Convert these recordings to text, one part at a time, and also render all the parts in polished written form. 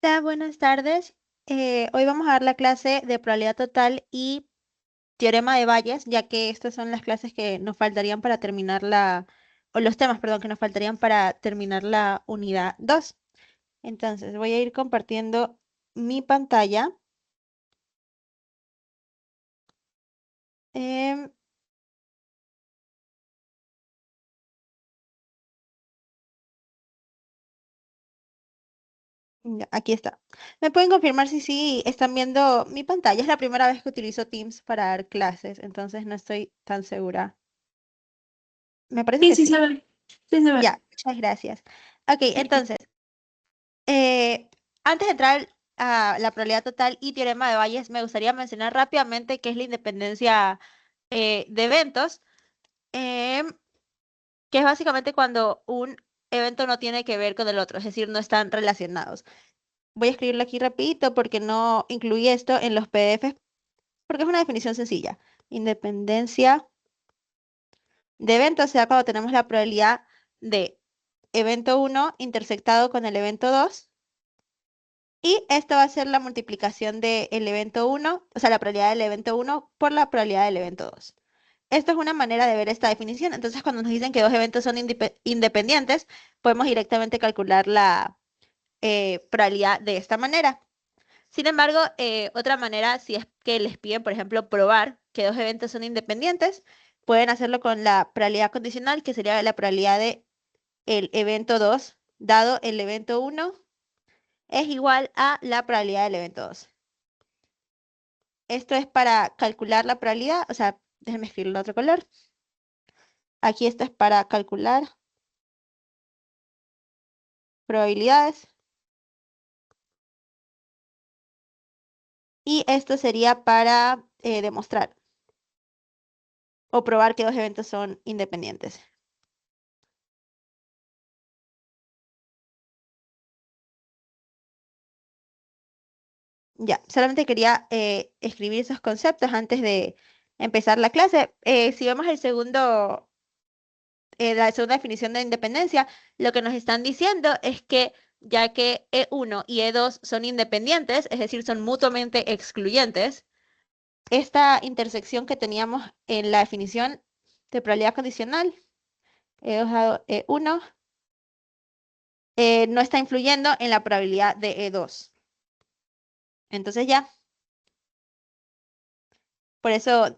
Hola, buenas tardes. Hoy vamos a dar la clase de probabilidad total y teorema de Bayes, ya que estas son las clases que nos faltarían para terminar o los temas, perdón, que nos faltarían para terminar la unidad 2. Entonces, voy a ir compartiendo mi pantalla. Em, ya, aquí está. ¿Me pueden confirmar si sí están viendo mi pantalla? Es la primera vez que utilizo Teams para dar clases, entonces no estoy tan segura. Me parece Sí, que sí sí. se ve. Sí se ve. Ya, muchas gracias. Ok, Ok. entonces, antes de entrar a la probabilidad total y teorema de Bayes, me gustaría mencionar rápidamente qué es la independencia de eventos, em, que es básicamente cuando un evento no tiene que ver con el otro, es decir, no están relacionados. Voy a escribirlo aquí rapidito porque no incluí esto en los PDFs, porque es una definición sencilla. Independencia de eventos, o sea, cuando tenemos la probabilidad de evento uno intersectado con el evento 2. Y esto va a ser la multiplicación del evento uno, o sea, la probabilidad del evento uno por la probabilidad del evento 2. Esto es una manera de ver esta definición. Entonces, cuando nos dicen que dos eventos son independientes, podemos directamente calcular la probabilidad de esta manera. Sin embargo, otra manera, si es que les piden, por ejemplo, probar que dos eventos son independientes, pueden hacerlo con la probabilidad condicional, que sería la probabilidad de el evento 2 dado el evento uno es igual a la probabilidad del evento 2. Esto es para calcular la probabilidad, o sea, déjenme escribirlo de otro color. Aquí esto es para calcular probabilidades. Y esto sería para demostrar o probar que dos eventos son independientes. Ya, solamente quería escribir esos conceptos antes de empezar la clase. Si vemos la segunda definición de independencia, lo que nos están diciendo es que ya que E1 y E2 son independientes, es decir, son mutuamente excluyentes, esta intersección que teníamos en la definición de probabilidad condicional, E2 dado E1, no está influyendo en la probabilidad de E2. Entonces ya, por eso,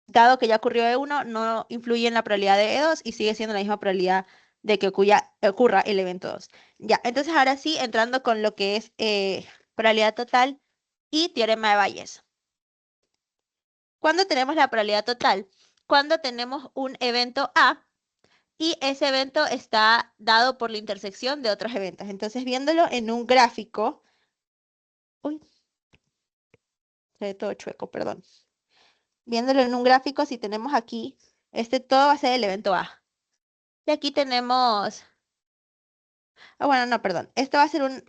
dado que ya ocurrió E1, no influye en la probabilidad de E2 y sigue siendo la misma probabilidad de que ocurra el evento 2. Ya, entonces ahora sí, entrando con lo que es probabilidad total y teorema de Bayes. ¿Cuándo tenemos la probabilidad total? Cuando tenemos un evento A y ese evento está dado por la intersección de otros eventos. Entonces, viéndolo en un gráfico, uy, se ve todo chueco, perdón. Viéndolo en un gráfico, si tenemos aquí, todo va a ser el evento A. Y aquí tenemos, bueno, no, perdón, esto va a ser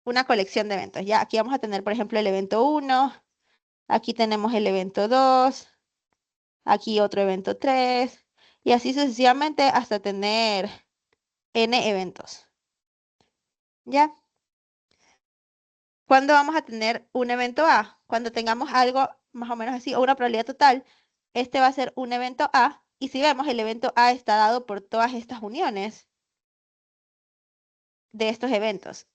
una colección de eventos. Ya, aquí vamos a tener, por ejemplo, el evento 1, aquí tenemos el evento 2, aquí otro evento 3, y así sucesivamente hasta tener n eventos. ¿Ya? ¿Cuándo vamos a tener un evento A? Cuando tengamos algo más o menos así, o una probabilidad total, este va a ser un evento A, y si vemos, el evento A está dado por todas estas uniones de estos eventos.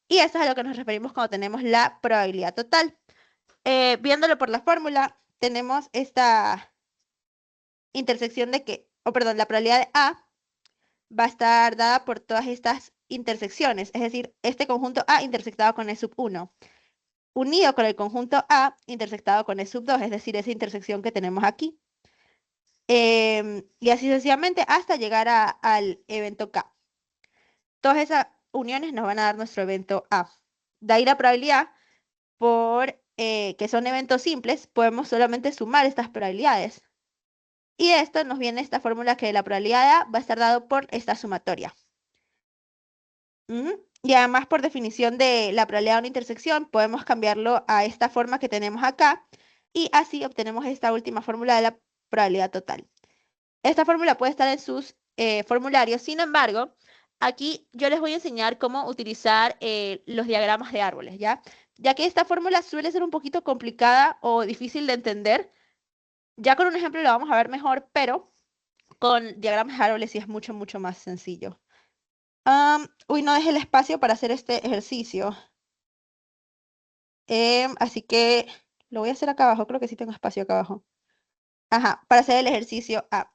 Y eso es a lo que nos referimos cuando tenemos la probabilidad total. Viéndolo por la fórmula, tenemos esta intersección de que, o perdón, la probabilidad de A va a estar dada por todas estas intersecciones, es decir, este conjunto A intersectado con E sub 1, unido con el conjunto A intersectado con E sub 2, es decir, esa intersección que tenemos aquí. Y así sucesivamente hasta llegar al evento K. Todas esas uniones nos van a dar nuestro evento A. De ahí la probabilidad, por que son eventos simples, podemos solamente sumar estas probabilidades. Y de esto nos viene esta fórmula que la probabilidad de A va a estar dado por esta sumatoria. Y además, por definición de la probabilidad de una intersección, podemos cambiarlo a esta forma que tenemos acá y así obtenemos esta última fórmula de la probabilidad total. Esta fórmula puede estar en sus formularios, sin embargo, aquí yo les voy a enseñar cómo utilizar los diagramas de árboles, ¿ya? Ya que esta fórmula suele ser un poquito complicada o difícil de entender, ya con un ejemplo lo vamos a ver mejor, pero con diagramas de árboles sí es mucho, mucho más sencillo. Uy, no dejé el espacio para hacer este ejercicio. Así que lo voy a hacer acá abajo, creo que sí tengo espacio acá abajo. Ajá, para hacer el ejercicio A.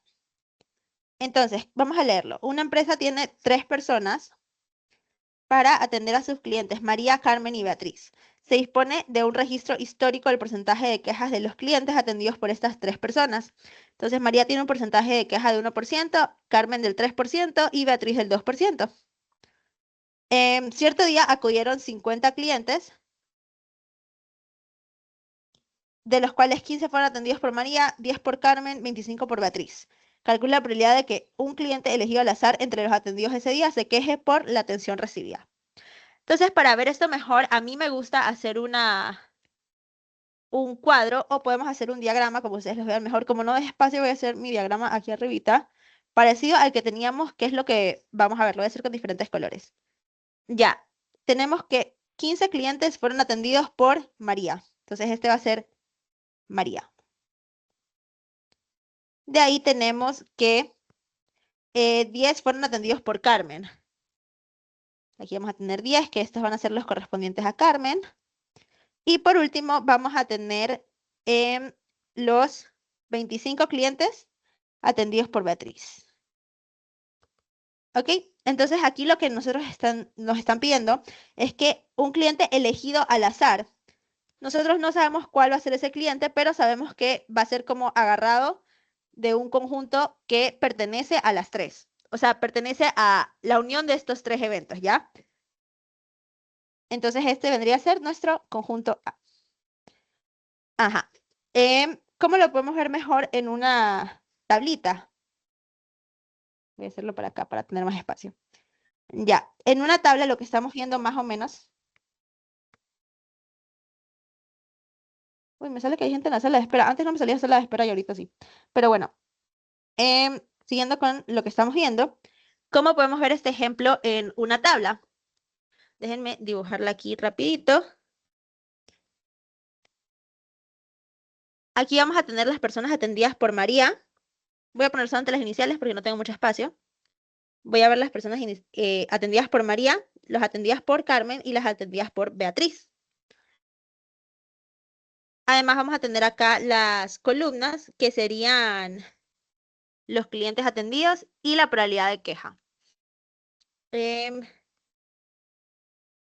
Entonces, vamos a leerlo. Una empresa tiene 3 personas para atender a sus clientes, María, Carmen y Beatriz. Se dispone de un registro histórico del porcentaje de quejas de los clientes atendidos por estas 3 personas. Entonces, María tiene un porcentaje de queja de 1%, Carmen del 3% y Beatriz del 2%. Cierto día acudieron 50 clientes, de los cuales 15 fueron atendidos por María, 10 por Carmen, 25 por Beatriz. Calcula la probabilidad de que un cliente elegido al azar entre los atendidos ese día se queje por la atención recibida. Entonces, para ver esto mejor, a mí me gusta hacer un cuadro o podemos hacer un diagrama, como ustedes lo vean mejor. Como no es espacio, voy a hacer mi diagrama aquí arribita, parecido al que teníamos, que es lo que vamos a ver, lo voy a hacer con diferentes colores. Ya, tenemos que 15 clientes fueron atendidos por María. Entonces, este va a ser María. De ahí tenemos que 10 fueron atendidos por Carmen. Aquí vamos a tener 10, que estos van a ser los correspondientes a Carmen. Y por último, vamos a tener los 25 clientes atendidos por Beatriz. ¿Ok? Entonces aquí lo que nos están pidiendo es que un cliente elegido al azar. Nosotros no sabemos cuál va a ser ese cliente, pero sabemos que va a ser como agarrado de un conjunto que pertenece a las 3. O sea, pertenece a la unión de estos 3 eventos, ¿ya? Entonces este vendría a ser nuestro conjunto A. Ajá. ¿Cómo lo podemos ver mejor en una tablita? Voy a hacerlo para acá para tener más espacio. Ya, en una tabla lo que estamos viendo más o menos. Uy, me sale que hay gente en la sala de espera. Antes no me salía la sala de espera y ahorita sí. Pero bueno, siguiendo con lo que estamos viendo, ¿cómo podemos ver este ejemplo en una tabla? Déjenme dibujarla aquí rapidito. Aquí vamos a tener las personas atendidas por María. Voy a poner solamente las iniciales porque no tengo mucho espacio. Voy a ver las personas atendidas por María, las atendidas por Carmen y las atendidas por Beatriz. Además, vamos a tener acá las columnas que serían los clientes atendidos y la probabilidad de queja.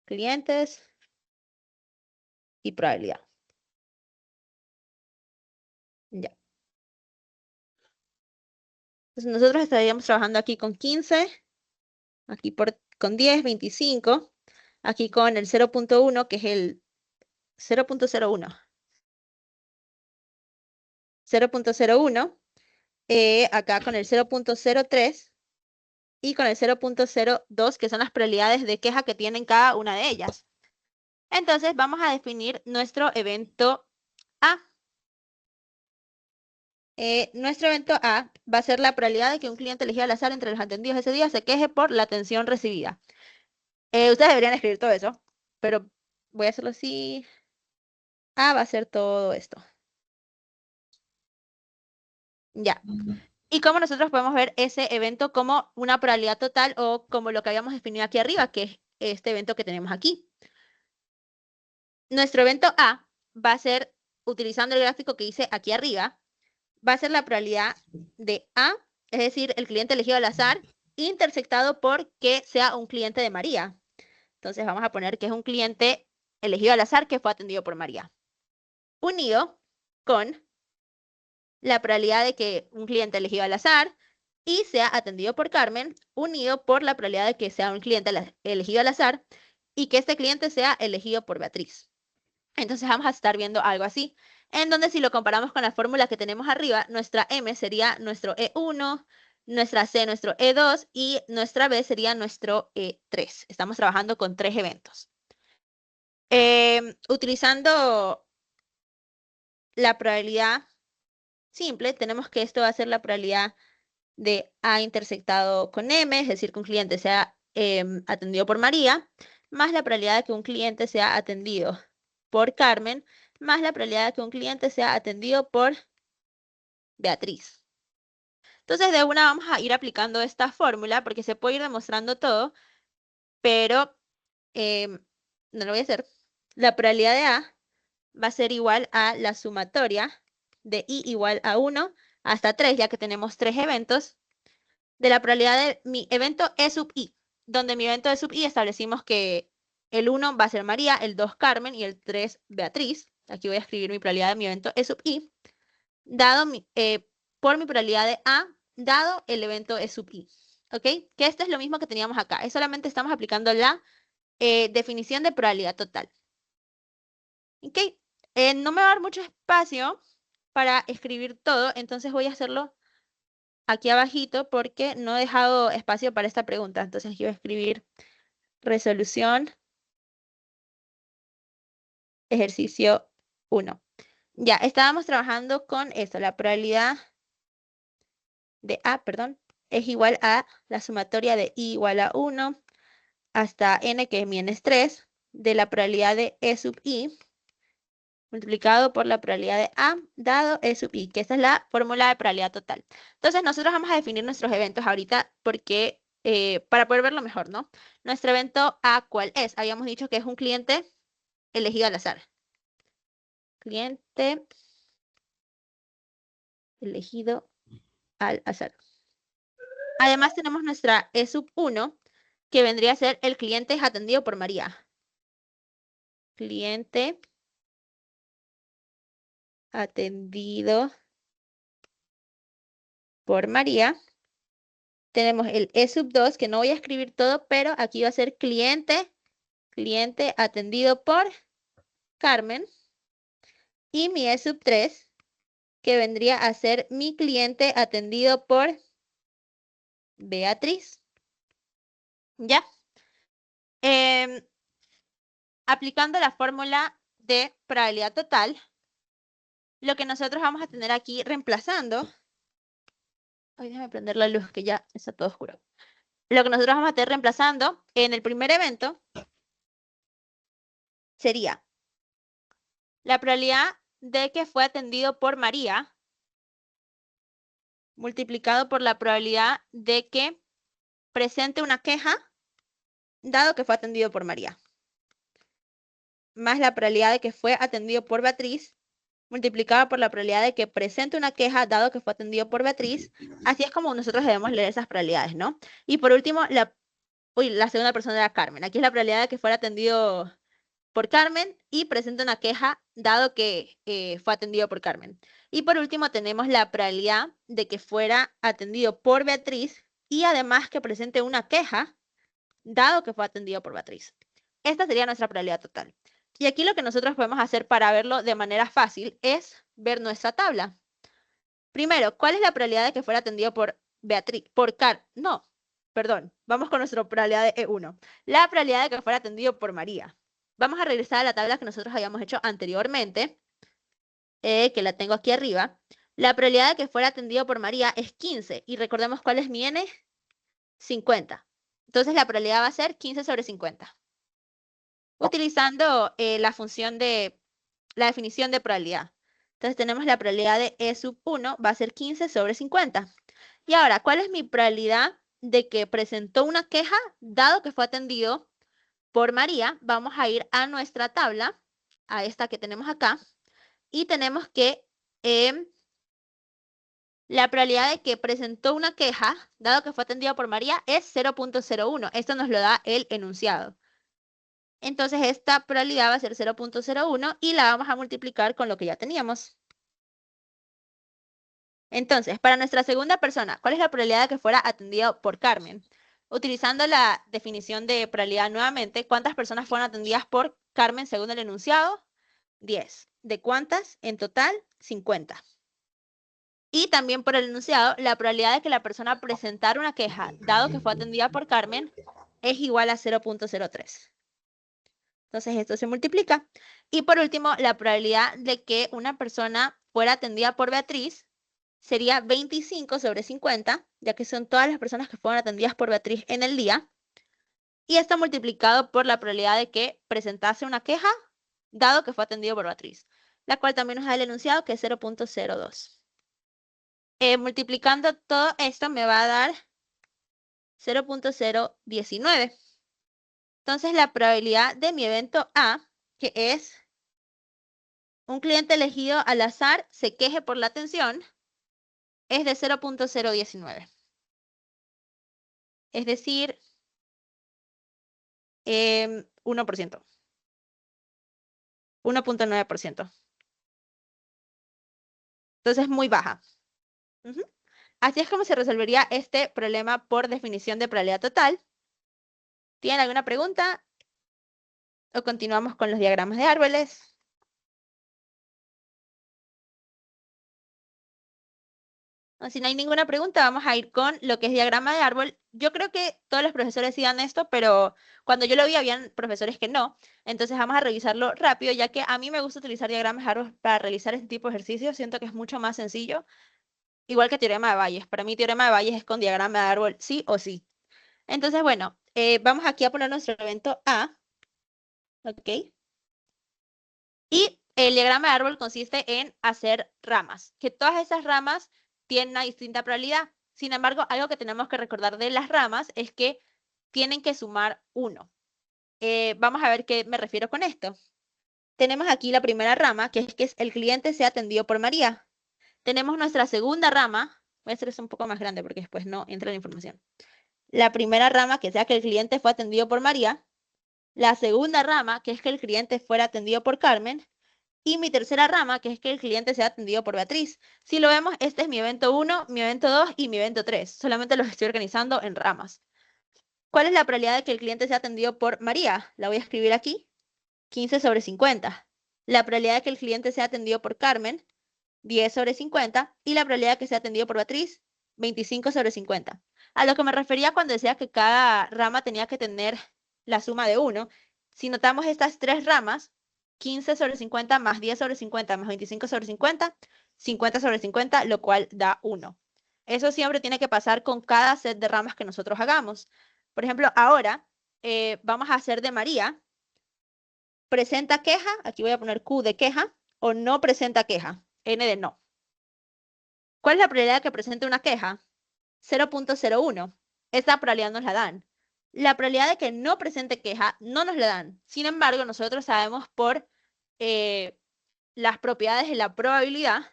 Clientes y probabilidad. Ya. Entonces nosotros estaríamos trabajando aquí con 15, aquí con 10, 25, aquí con el 0.1, que es el 0.01. 0.01, acá con el 0.03 y con el 0.02, que son las probabilidades de queja que tienen cada una de ellas. Entonces vamos a definir nuestro evento A. Nuestro evento A va a ser la probabilidad de que un cliente elegido al azar entre los atendidos ese día se queje por la atención recibida. Ustedes deberían escribir todo eso, pero voy a hacerlo así. A va a ser todo esto. Ya. Y cómo nosotros podemos ver ese evento como una probabilidad total o como lo que habíamos definido aquí arriba, que es este evento que tenemos aquí. Nuestro evento A va a ser, utilizando el gráfico que hice aquí arriba, va a ser la probabilidad de A, es decir, el cliente elegido al azar, intersectado por que sea un cliente de María. Entonces vamos a poner que es un cliente elegido al azar que fue atendido por María. Unido con la probabilidad de que un cliente elegido al azar y sea atendido por Carmen, unido por la probabilidad de que sea un cliente elegido al azar y que este cliente sea elegido por Beatriz. Entonces vamos a estar viendo algo así, en donde si lo comparamos con la fórmula que tenemos arriba, nuestra M sería nuestro E1, nuestra C nuestro E2 y nuestra B sería nuestro E3. Estamos trabajando con 3 eventos. Utilizando la probabilidad simple, tenemos que esto va a ser la probabilidad de A intersectado con M, es decir, que un cliente sea atendido por María, más la probabilidad de que un cliente sea atendido por Carmen, más la probabilidad de que un cliente sea atendido por Beatriz. Entonces, de una vamos a ir aplicando esta fórmula porque se puede ir demostrando todo, pero no lo voy a hacer. La probabilidad de A va a ser igual a la sumatoria de I igual a 1 hasta 3, ya que tenemos 3 eventos, de la probabilidad de mi evento E sub I, donde mi evento E sub I establecimos que el 1 va a ser María, el 2 Carmen y el 3 Beatriz. Aquí voy a escribir mi probabilidad de mi evento E sub I, dado por mi probabilidad de A, dado el evento E sub I. ¿Ok? Que esto es lo mismo que teníamos acá. Es solamente estamos aplicando la definición de probabilidad total. ¿Ok? No me va a dar mucho espacio para escribir todo, entonces voy a hacerlo aquí abajito porque no he dejado espacio para esta pregunta. Entonces yo voy a escribir resolución ejercicio 1. Ya, estábamos trabajando con esto. La probabilidad de A, perdón, es igual a la sumatoria de I igual a 1 hasta n, que es mi n3, de la probabilidad de E sub I multiplicado por la probabilidad de A dado E sub I, que esa es la fórmula de probabilidad total. Entonces nosotros vamos a definir nuestros eventos ahorita porque, para poder verlo mejor, ¿no? Nuestro evento A, ¿cuál es? Habíamos dicho que es un cliente elegido al azar. Cliente elegido al azar. Además tenemos nuestra E sub 1, que vendría a ser el cliente es atendido por María. Cliente atendido por María. Tenemos el E sub 2, que no voy a escribir todo, pero aquí va a ser cliente atendido por Carmen. Y mi E sub 3, que vendría a ser mi cliente atendido por Beatriz. ¿Ya? Aplicando la fórmula de probabilidad total, lo que nosotros vamos a tener aquí reemplazando. Ay, déjame prender la luz que ya está todo oscuro. Lo que nosotros vamos a tener reemplazando en el primer evento sería la probabilidad de que fue atendido por María multiplicado por la probabilidad de que presente una queja dado que fue atendido por María, más la probabilidad de que fue atendido por Beatriz multiplicada por la probabilidad de que presente una queja dado que fue atendido por Beatriz. Así es como nosotros debemos leer esas probabilidades, ¿no? Y por último, la segunda persona era Carmen. Aquí es la probabilidad de que fuera atendido por Carmen y presenta una queja dado que fue atendido por Carmen. Y por último tenemos la probabilidad de que fuera atendido por Beatriz y además que presente una queja dado que fue atendido por Beatriz. Esta sería nuestra probabilidad total. Y aquí lo que nosotros podemos hacer para verlo de manera fácil es ver nuestra tabla. Primero, ¿cuál es la probabilidad de que fuera atendido por Beatriz? No, perdón, vamos con nuestra probabilidad de E1. La probabilidad de que fuera atendido por María. Vamos a regresar a la tabla que nosotros habíamos hecho anteriormente, que la tengo aquí arriba. La probabilidad de que fuera atendido por María es 15. Y recordemos cuál es mi N, 50. Entonces la probabilidad va a ser 15 sobre 50. Utilizando la función de la definición de probabilidad. Entonces tenemos la probabilidad de E sub 1 va a ser 15 sobre 50. Y ahora, ¿cuál es mi probabilidad de que presentó una queja dado que fue atendido por María? Vamos a ir a nuestra tabla, a esta que tenemos acá, y tenemos que la probabilidad de que presentó una queja dado que fue atendido por María es 0.01. Esto nos lo da el enunciado. Entonces esta probabilidad va a ser 0.01 y la vamos a multiplicar con lo que ya teníamos. Entonces, para nuestra segunda persona, ¿cuál es la probabilidad de que fuera atendido por Carmen? Utilizando la definición de probabilidad nuevamente, ¿cuántas personas fueron atendidas por Carmen según el enunciado? 10. ¿De cuántas? En total, 50. Y también por el enunciado, la probabilidad de que la persona presentara una queja, dado que fue atendida por Carmen, es igual a 0.03. Entonces esto se multiplica. Y por último, la probabilidad de que una persona fuera atendida por Beatriz sería 25 sobre 50, ya que son todas las personas que fueron atendidas por Beatriz en el día. y esto multiplicado por la probabilidad de que presentase una queja, dado que fue atendido por Beatriz, la cual también nos da el enunciado que es 0.02. Multiplicando todo esto me va a dar 0.019. Entonces la probabilidad de mi evento A, que es un cliente elegido al azar se queje por la atención, es de 0.019. Es decir, 1%. 1.9%. Entonces, muy baja. Ujú. Así es como se resolvería este problema por definición de probabilidad total. ¿Tienen alguna pregunta? ¿O continuamos con los diagramas de árboles? No, si no hay ninguna pregunta, vamos a ir con lo que es diagrama de árbol. Yo creo que todos los profesores sí dan esto, pero cuando yo lo vi, habían profesores que no. Entonces vamos a revisarlo rápido, ya que a mí me gusta utilizar diagramas de árbol para realizar este tipo de ejercicios. Siento que es mucho más sencillo, igual que teorema de Bayes. Para mí, teorema de Bayes es con diagrama de árbol sí o sí. Entonces, bueno, vamos aquí a poner nuestro evento A, ¿ok? Y el diagrama de árbol consiste en hacer ramas, que todas esas ramas tienen una distinta probabilidad. Sin embargo, algo que tenemos que recordar de las ramas es que tienen que sumar 1. Vamos a ver qué me refiero con esto. Tenemos aquí la primera rama, que es el cliente sea atendido por María. Tenemos nuestra segunda rama, voy a hacer eso un poco más grande porque después no entra la información. La primera rama, que sea que el cliente fue atendido por María. La segunda rama, que es que el cliente fuera atendido por Carmen. Y mi tercera rama, que es que el cliente sea atendido por Beatriz. Si lo vemos, este es mi evento 1, mi evento 2 y mi evento 3. Solamente los estoy organizando en ramas. ¿Cuál es la probabilidad de que el cliente sea atendido por María? La voy a escribir aquí. 15/50. La probabilidad de que el cliente sea atendido por Carmen, 10/50. Y la probabilidad de que sea atendido por Beatriz, 25/50. A lo que me refería cuando decía que cada rama tenía que tener la suma de 1. Si notamos estas tres ramas, 15/50 más 10/50 más 25/50, 50/50, lo cual da 1. Eso siempre tiene que pasar con cada set de ramas que nosotros hagamos. Por ejemplo, ahora vamos a hacer de María. Presenta queja, aquí voy a poner Q de queja, o no presenta queja, N de no. ¿Cuál es la probabilidad de que presente una queja? 0.01. Esta probabilidad nos la dan. La probabilidad de que no presente queja no nos la dan. Sin embargo, nosotros sabemos por las propiedades de la probabilidad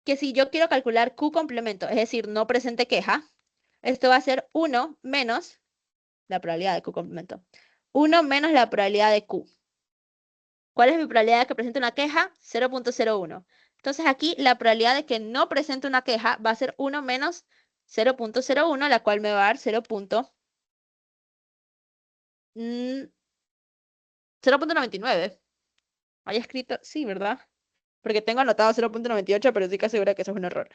que si yo quiero calcular Q complemento, es decir, no presente queja, esto va a ser 1 menos la probabilidad de Q complemento. 1 menos la probabilidad de Q. ¿Cuál es mi probabilidad de que presente una queja? 0.01. Entonces aquí la probabilidad de que no presente una queja va a ser 1 menos 0.01, la cual me va a dar 0.99. Había escrito, sí, ¿verdad? Porque tengo anotado 0.98, pero estoy casi segura que eso es un error.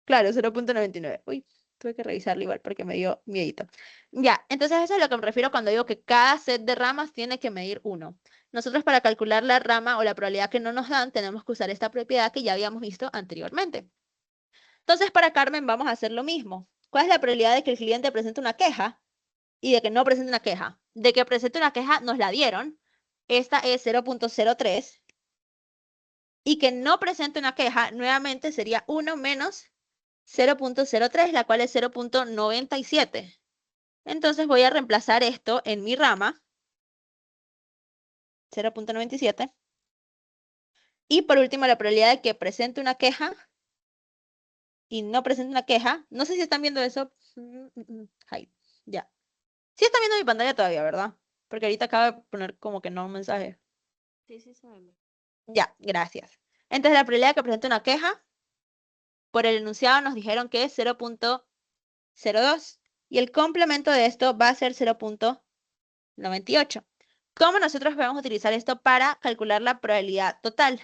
Claro, 0.99. Uy, tuve que revisarlo igual porque me dio miedito. Ya, entonces eso es a lo que me refiero cuando digo que cada set de ramas tiene que medir 1. Nosotros para calcular la rama o la probabilidad que no nos dan, tenemos que usar esta propiedad que ya habíamos visto anteriormente. Entonces para Carmen vamos a hacer lo mismo. ¿Cuál es la probabilidad de que el cliente presente una queja y de que no presente una queja? De que presente una queja nos la dieron. Esta es 0.03. Y que no presente una queja, nuevamente sería 1 menos 0.03, la cual es 0.97. Entonces voy a reemplazar esto en mi rama, 0.97. Y por último, la probabilidad de que presente una queja y no presente una queja. No sé si están viendo eso. Ay, ya. Sí están viendo mi pantalla todavía, ¿verdad? Porque ahorita acabo de poner como que no un mensaje. Sí, sí, sabemos. Ya, gracias. Entonces la probabilidad de que presente una queja, por el enunciado nos dijeron que es 0.02. Y el complemento de esto va a ser 0.98. ¿Cómo nosotros podemos utilizar esto para calcular la probabilidad total?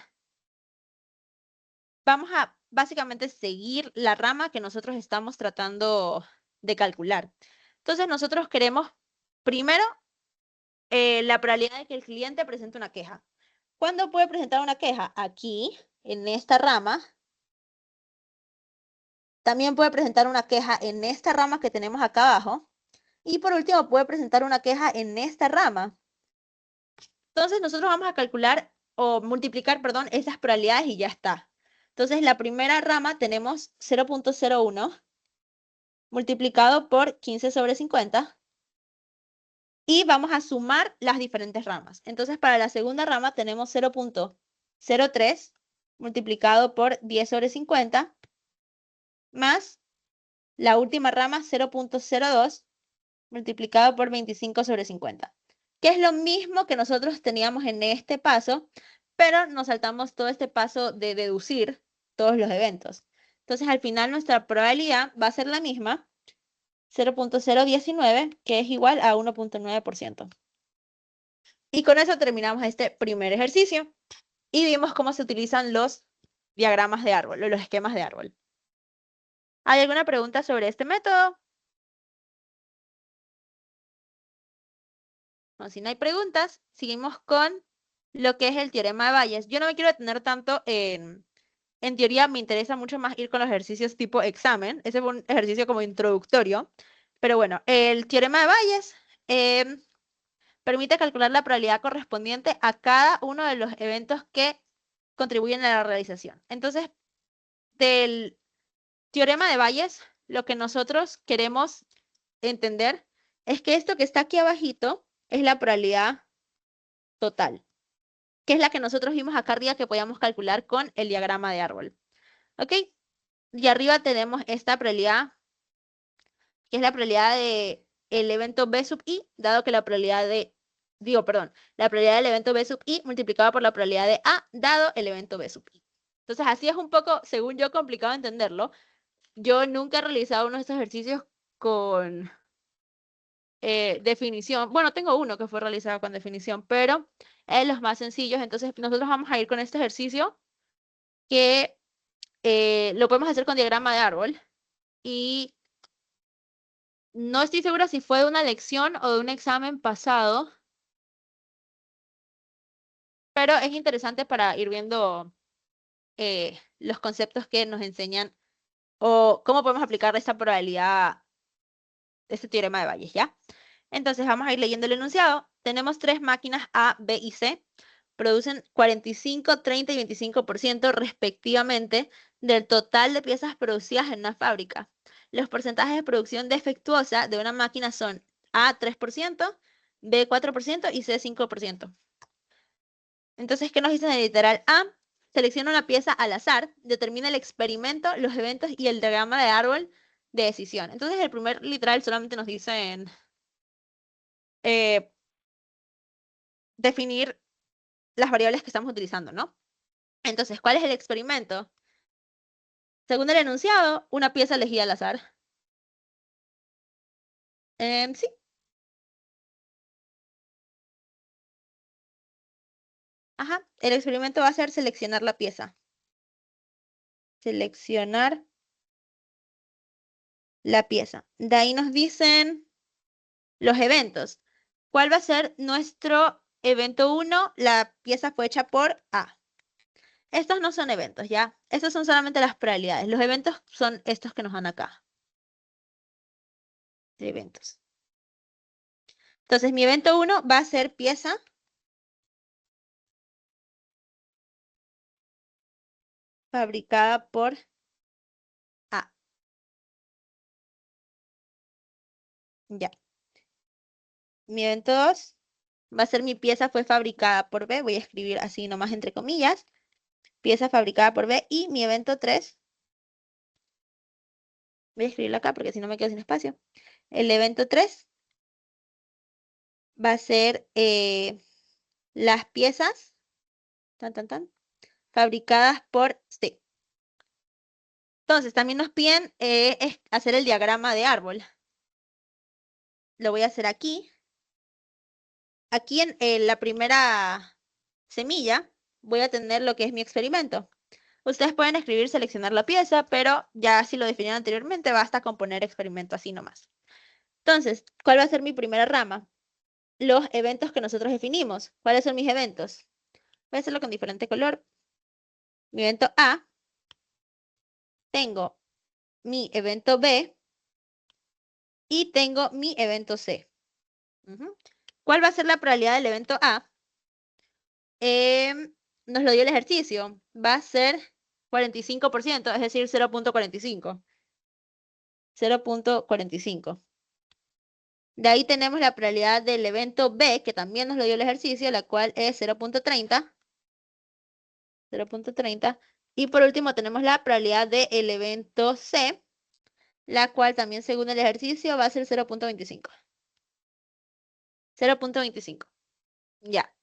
Vamos a básicamente seguir la rama que nosotros estamos tratando de calcular. Entonces nosotros queremos primero la probabilidad de que el cliente presente una queja. ¿Cuándo puede presentar una queja? Aquí, en esta rama, También puede presentar una queja en esta rama que tenemos acá abajo. Y por último, puede presentar una queja en esta rama. Entonces, nosotros vamos a calcular o multiplicar, perdón, estas probabilidades y ya está. Entonces, la primera rama tenemos 0.01 multiplicado por 15 sobre 50. Y vamos a sumar las diferentes ramas. Entonces, para la segunda rama tenemos 0.03 multiplicado por 10 sobre 50 más la última rama 0.02 multiplicado por 25 sobre 50, que es lo mismo que nosotros teníamos en este paso, pero nos saltamos todo este paso de deducir todos los eventos. Entonces, al final nuestra probabilidad va a ser la misma, 0.019, que es igual a 1.9%. Y con eso terminamos este primer ejercicio y vimos cómo se utilizan los diagramas de árbol, o los esquemas de árbol. ¿Hay alguna pregunta sobre este método? No, si no hay preguntas, seguimos con lo que es el teorema de Bayes. Yo no me quiero detener tanto en teoría, me interesa mucho más ir con los ejercicios tipo examen. Ese fue un ejercicio como introductorio. Pero bueno, el teorema de Bayes permite calcular la probabilidad correspondiente a cada uno de los eventos que contribuyen a la realización. Entonces, del teorema de Bayes, lo que nosotros queremos entender es que esto que está aquí abajito es la probabilidad total, que es la que nosotros vimos acá arriba que podíamos calcular con el diagrama de árbol. ¿Ok? Y arriba tenemos esta probabilidad, que es la probabilidad de el evento B sub i, dado que la probabilidad de, la probabilidad del evento B sub i multiplicada por la probabilidad de A, dado el evento B sub i. Entonces, así es un poco, según yo, complicado entenderlo. Yo nunca he realizado uno de estos ejercicios con definición. Bueno, tengo uno que fue realizado con definición, pero es los más sencillos. Entonces, nosotros vamos a ir con este ejercicio que lo podemos hacer con diagrama de árbol. Y no estoy segura si fue de una lección o de un examen pasado, pero es interesante para ir viendo los conceptos que nos enseñan o cómo podemos aplicar esta probabilidad, este teorema de Bayes, ¿ya? Entonces vamos a ir leyendo el enunciado. Tenemos tres máquinas A, B y C. Producen 45, 30 y 25% respectivamente del total de piezas producidas en una fábrica. Los porcentajes de producción defectuosa de una máquina son A 3%, B 4% y C 5%. Entonces, ¿qué nos dice en el literal A? Selecciona una pieza al azar, determina el experimento, los eventos y el diagrama de árbol de decisión. Entonces, el primer literal solamente nos dice definir las variables que estamos utilizando, ¿no? Entonces, ¿cuál es el experimento? Según el enunciado, una pieza elegida al azar. Sí. Ajá. El experimento va a ser seleccionar la pieza. Seleccionar la pieza. De ahí nos dicen los eventos. ¿Cuál va a ser nuestro evento 1? La pieza fue hecha por A. Estos no son eventos, ¿ya? Estos son solamente las probabilidades. Los eventos son estos que nos dan acá. De eventos. Entonces, mi evento 1 va a ser pieza fabricada por A. Ya. Mi evento 2 va a ser mi pieza fue fabricada por B. Voy a escribir así nomás entre comillas. Pieza fabricada por B. Y mi evento 3, voy a escribirlo acá porque si no me quedo sin espacio. El evento 3 va a ser las piezas fabricadas por C. Entonces, también nos piden hacer el diagrama de árbol. Lo voy a hacer aquí. Aquí en la primera semilla voy a tener lo que es mi experimento. Ustedes pueden escribir seleccionar la pieza, pero ya si lo definieron anteriormente, basta con poner experimento así nomás. Entonces, ¿cuál va a ser mi primera rama? Los eventos que nosotros definimos. ¿Cuáles son mis eventos? Voy a hacerlo con diferente color. Mi evento A, tengo mi evento B y tengo mi evento C. ¿Cuál va a ser la probabilidad del evento A? Nos lo dio el ejercicio. Va a ser 45%, es decir, 0.45. 0.45. De ahí tenemos la probabilidad del evento B, que también nos lo dio el ejercicio, la cual es 0.30. 0.30. Y por último tenemos la probabilidad del evento C, la cual también según el ejercicio va a ser 0.25. 0.25. Ya.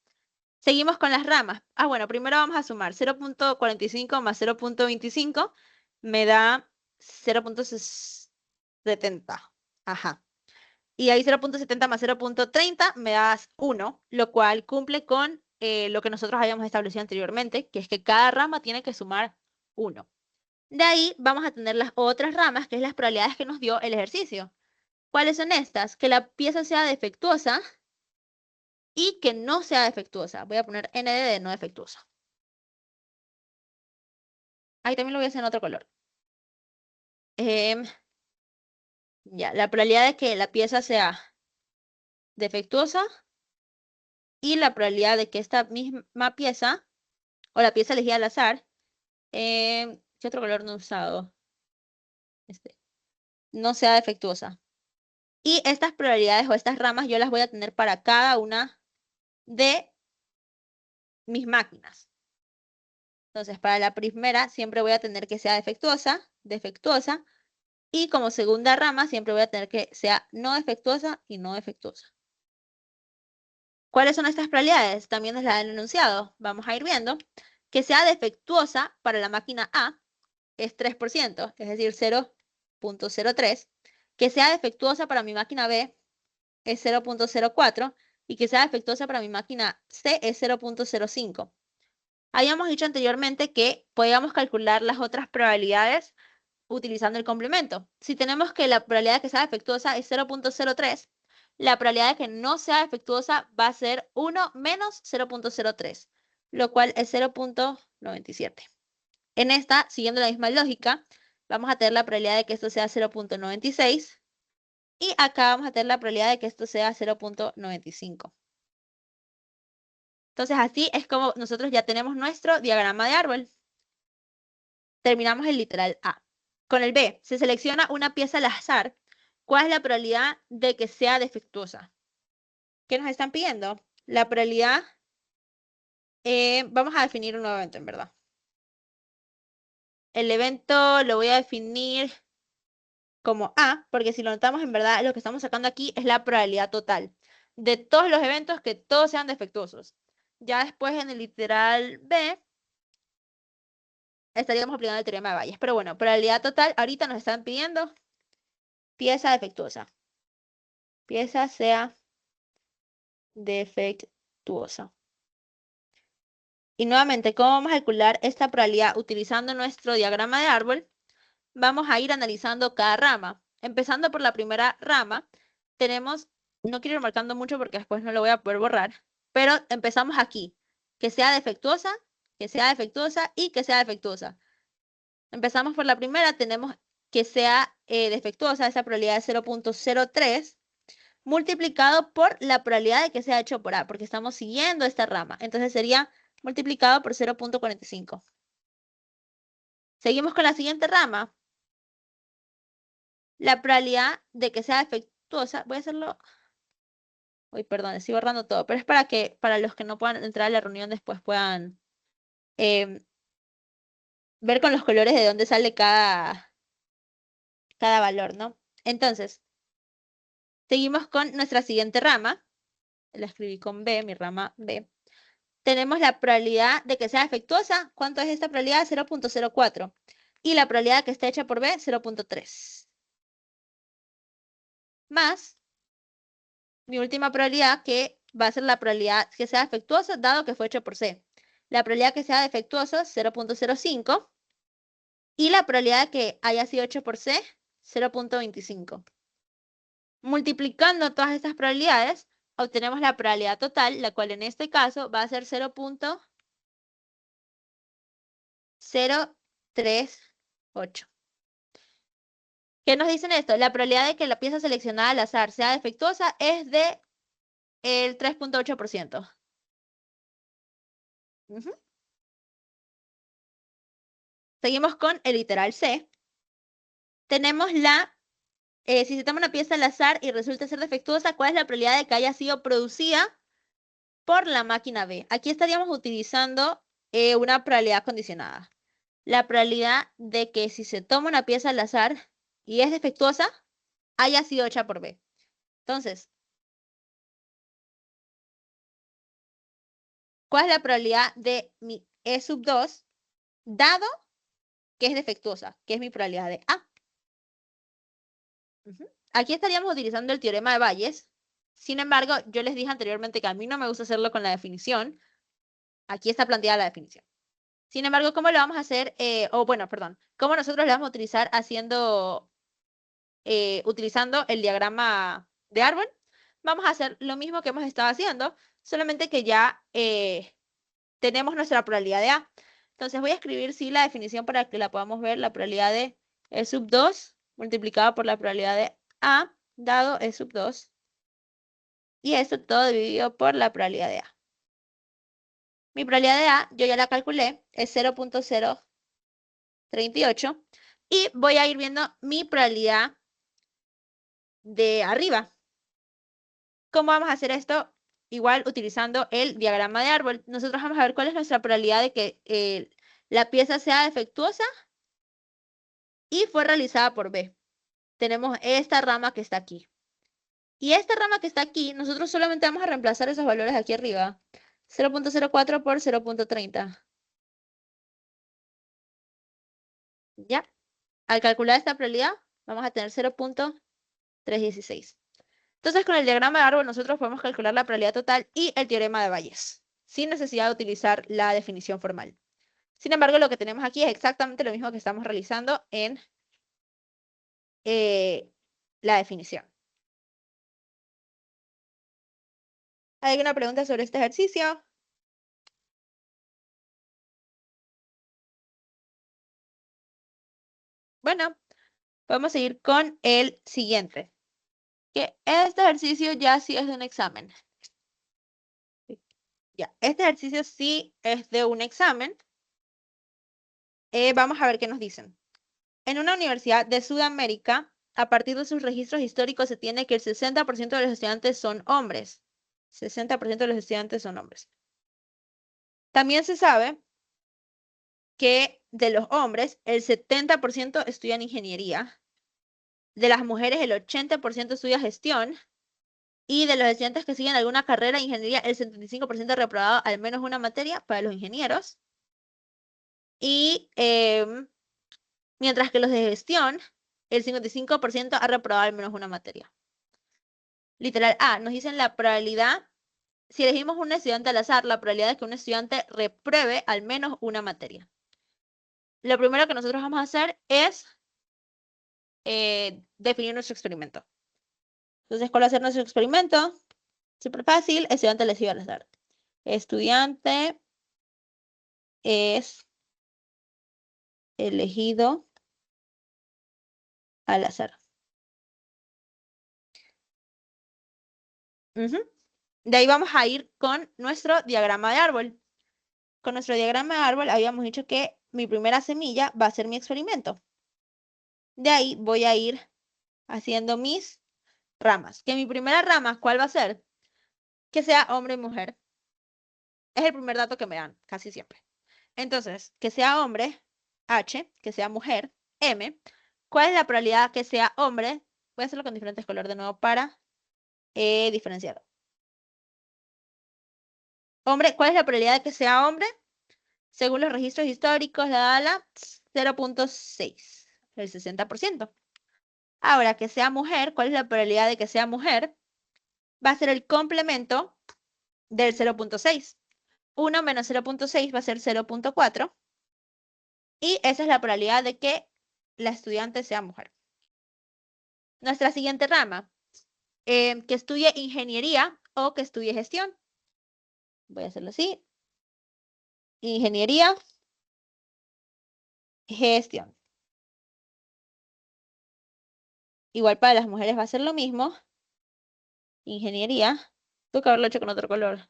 Seguimos con las ramas. Bueno, primero vamos a sumar 0.45 más 0.25 me da 0.70. Ajá. Y ahí 0.70 más 0.30 me da 1, lo cual cumple con lo que nosotros habíamos establecido anteriormente, que es que cada rama tiene que sumar 1. De ahí vamos a tener las otras ramas, que es las probabilidades que nos dio el ejercicio. ¿Cuáles son estas? Que la pieza sea defectuosa y que no sea defectuosa. Voy a poner ND de no defectuosa. Ahí también lo voy a hacer en otro color. Ya, la probabilidad de que la pieza sea defectuosa y la probabilidad de que esta misma pieza, o la pieza elegida al azar, ¿qué otro color no he usado? No sea defectuosa. Y estas probabilidades o estas ramas yo las voy a tener para cada una de mis máquinas. Entonces, para la primera siempre voy a tener que sea defectuosa, y como segunda rama siempre voy a tener que sea no defectuosa y no defectuosa. ¿Cuáles son estas probabilidades? También nos las han enunciado. Vamos a ir viendo. Que sea defectuosa para la máquina A es 3%, es decir, 0.03. Que sea defectuosa para mi máquina B es 0.04 y que sea defectuosa para mi máquina C es 0.05. Habíamos dicho anteriormente que podíamos calcular las otras probabilidades utilizando el complemento. Si tenemos que la probabilidad de que sea defectuosa es 0.03, la probabilidad de que no sea defectuosa va a ser 1 menos 0.03, lo cual es 0.97. En esta, siguiendo la misma lógica, vamos a tener la probabilidad de que esto sea 0.96 y acá vamos a tener la probabilidad de que esto sea 0.95. Entonces así es como nosotros ya tenemos nuestro diagrama de árbol. Terminamos el literal A. Con el B, se selecciona una pieza al azar. ¿Cuál es la probabilidad de que sea defectuosa? ¿Qué nos están pidiendo? La probabilidad, vamos a definir un nuevo evento, en verdad. El evento lo voy a definir como A, porque si lo notamos, en verdad, lo que estamos sacando aquí es la probabilidad total de todos los eventos que todos sean defectuosos. Ya después en el literal B, estaríamos aplicando el teorema de Bayes. Pero bueno, probabilidad total, ahorita nos están pidiendo pieza defectuosa. Pieza sea defectuosa. Y nuevamente, ¿cómo vamos a calcular esta probabilidad utilizando nuestro diagrama de árbol? Vamos a ir analizando cada rama. Empezando por la primera rama, tenemos, no quiero ir marcando mucho porque después no lo voy a poder borrar, pero empezamos aquí, que sea defectuosa y que sea defectuosa. Empezamos por la primera, tenemos que sea defectuosa, esa probabilidad es 0.03, multiplicado por la probabilidad de que sea hecho por A, porque estamos siguiendo esta rama. Entonces sería multiplicado por 0.45. Seguimos con la siguiente rama. La probabilidad de que sea defectuosa, voy a hacerlo, uy, perdón, estoy borrando todo, pero es para que para los que no puedan entrar a la reunión después puedan ver con los colores de dónde sale cada valor, ¿no? Entonces, seguimos con nuestra siguiente rama. La escribí con B, mi rama B. Tenemos la probabilidad de que sea defectuosa. ¿Cuánto es esta probabilidad? 0.04. Y la probabilidad de que esté hecha por B, 0.3. Más mi última probabilidad, que va a ser la probabilidad que sea defectuosa, dado que fue hecho por C. La probabilidad que sea defectuoso, 0.05. Y la probabilidad de que haya sido hecho por C, 0.25. Multiplicando todas estas probabilidades, obtenemos la probabilidad total, la cual en este caso va a ser 0.038. ¿Qué nos dicen esto? La probabilidad de que la pieza seleccionada al azar sea defectuosa es de el 3.8%. Ujú. Seguimos con el literal C. Tenemos si se toma una pieza al azar y resulta ser defectuosa, ¿cuál es la probabilidad de que haya sido producida por la máquina B? Aquí estaríamos utilizando una probabilidad condicionada. La probabilidad de que si se toma una pieza al azar y es defectuosa, haya sido hecha por B. Entonces, ¿cuál es la probabilidad de mi E sub 2 dado que es defectuosa, que es mi probabilidad de A? Aquí estaríamos utilizando el teorema de Bayes. Sin embargo, yo les dije anteriormente que a mí no me gusta hacerlo con la definición. Aquí está planteada la definición. Sin embargo, ¿cómo lo vamos a hacer? ¿Cómo nosotros lo vamos a utilizar utilizando el diagrama de árbol? Vamos a hacer lo mismo que hemos estado haciendo, solamente que ya tenemos nuestra probabilidad de A. Entonces voy a escribir, sí, la definición para que la podamos ver, la probabilidad de E sub 2 multiplicada por la probabilidad de A dado E sub 2. Y esto todo dividido por la probabilidad de A. Mi probabilidad de A, yo ya la calculé, es 0.038. Y voy a ir viendo mi probabilidad de arriba. ¿Cómo vamos a hacer esto? Igual utilizando el diagrama de árbol. Nosotros vamos a ver cuál es nuestra probabilidad de que la pieza sea defectuosa y fue realizada por B. Tenemos esta rama que está aquí. Y esta rama que está aquí, nosotros solamente vamos a reemplazar esos valores aquí arriba. 0.04 por 0.30. ¿Ya? Al calcular esta probabilidad, vamos a tener 0.316. Entonces, con el diagrama de árbol, nosotros podemos calcular la probabilidad total y el teorema de Bayes, sin necesidad de utilizar la definición formal. Sin embargo, lo que tenemos aquí es exactamente lo mismo que estamos realizando en la definición. ¿Hay alguna pregunta sobre este ejercicio? Bueno, podemos seguir con el siguiente. Que este ejercicio ya sí es de un examen. Ya, este ejercicio sí es de un examen. Vamos a ver qué nos dicen. En una universidad de Sudamérica, a partir de sus registros históricos, se tiene que el 60% de los estudiantes son hombres. 60% de los estudiantes son hombres. También se sabe que de los hombres, el 70% estudian ingeniería. De las mujeres, el 80% estudia gestión. Y de los estudiantes que siguen alguna carrera de ingeniería, el 75% ha reprobado al menos una materia para los ingenieros. Y mientras que los de gestión, el 55% ha reprobado al menos una materia. Literal A, nos dicen la probabilidad, si elegimos un estudiante al azar, la probabilidad de que un estudiante repruebe al menos una materia. Lo primero que nosotros vamos a hacer es definir nuestro experimento. Entonces, ¿cuál va a ser nuestro experimento? Súper fácil, estudiante elegido al azar. Estudiante es elegido al azar. De ahí vamos a ir con nuestro diagrama de árbol. Con nuestro diagrama de árbol habíamos dicho que mi primera semilla va a ser mi experimento. De ahí voy a ir haciendo mis ramas. Que mi primera rama, ¿cuál va a ser? Que sea hombre y mujer. Es el primer dato que me dan, casi siempre. Entonces, que sea hombre, H, que sea mujer, M. ¿Cuál es la probabilidad que sea hombre? Voy a hacerlo con diferentes colores de nuevo para diferenciarlo. Hombre, ¿cuál es la probabilidad de que sea hombre? Según los registros históricos, la 0.6, el 60%. Ahora, que sea mujer, ¿cuál es la probabilidad de que sea mujer? Va a ser el complemento del 0.6. 1 menos 0.6 va a ser 0.4. Y esa es la probabilidad de que la estudiante sea mujer. Nuestra siguiente rama, que estudie ingeniería o que estudie gestión. Voy a hacerlo así. Ingeniería, gestión. igual para las mujeres va a ser lo mismo. Ingeniería. Tengo que haberlo hecho con otro color.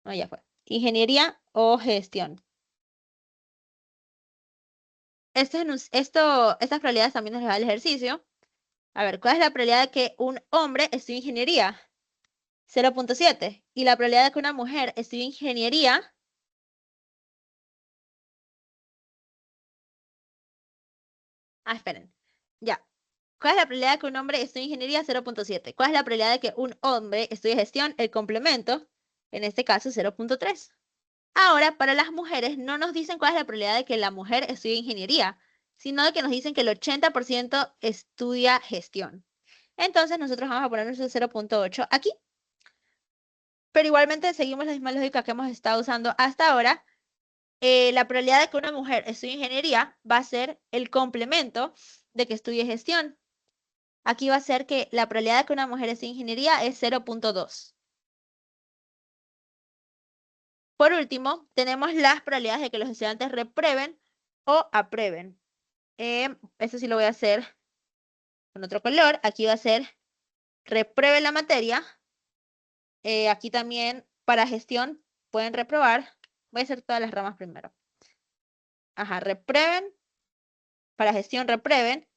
No, ya fue. Ingeniería o gestión. Estas probabilidades también nos las da el ejercicio. A ver, ¿cuál es la probabilidad de que un hombre estudie ingeniería? 0.7. Y la probabilidad de que una mujer estudie ingeniería, esperen. Ya. ¿Cuál es la probabilidad de que un hombre estudie ingeniería? 0.7. ¿Cuál es la probabilidad de que un hombre estudie gestión? El complemento, en este caso 0.3. Ahora, para las mujeres, no nos dicen cuál es la probabilidad de que la mujer estudie ingeniería, sino de que nos dicen que el 80% estudia gestión. Entonces, nosotros vamos a poner nuestro 0.8 aquí. Pero igualmente seguimos la misma lógica que hemos estado usando hasta ahora. La probabilidad de que una mujer estudie ingeniería va a ser el complemento de que estudie gestión. Aquí va a ser que la probabilidad de que una mujer estudie ingeniería es 0.2. Por último, tenemos las probabilidades de que los estudiantes reprueben o aprueben. Eso sí lo voy a hacer con otro color. Aquí va a ser repruebe la materia. Aquí también para gestión pueden reprobar. Voy a hacer todas las ramas primero. Ajá, reprueben. Para gestión reprueben.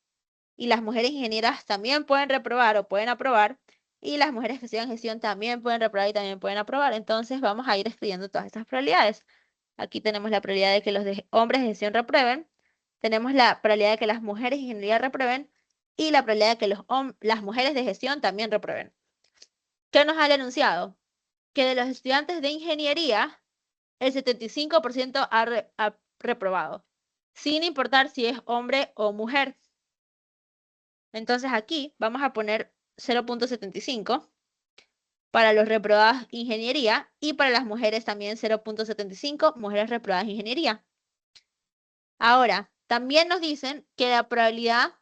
Y las mujeres ingenieras también pueden reprobar o pueden aprobar. Y las mujeres que estudian gestión también pueden reprobar y también pueden aprobar. Entonces vamos a ir escribiendo todas estas probabilidades. Aquí tenemos la probabilidad de que los hombres de gestión reprueben. Tenemos la probabilidad de que las mujeres de ingeniería reprueben. Y la probabilidad de que las mujeres de gestión también reprueben. ¿Qué nos ha el enunciado? Que de los estudiantes de ingeniería, el 75% ha reprobado, sin importar si es hombre o mujer. Entonces aquí vamos a poner 0.75 para los reprobados ingeniería y para las mujeres también 0.75, mujeres reprobadas ingeniería. Ahora, también nos dicen que la probabilidad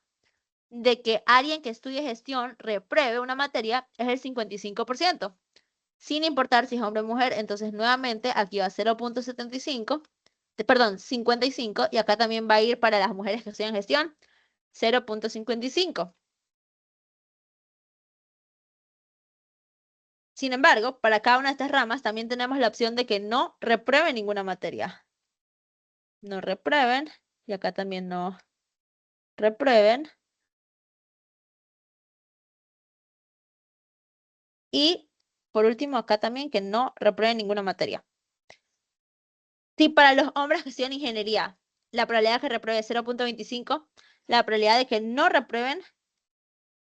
de que alguien que estudie gestión repruebe una materia es el 55%, sin importar si es hombre o mujer. Entonces, nuevamente, aquí va 0.75, perdón, 55, y acá también va a ir para las mujeres que estudian gestión, 0.55. Sin embargo, para cada una de estas ramas también tenemos la opción de que no reprueben ninguna materia. No reprueben, y acá también no reprueben. Y por último, acá también que no reprueben ninguna materia. Si para los hombres que estudian ingeniería, la probabilidad de que repruebe es 0.25, la probabilidad de que no reprueben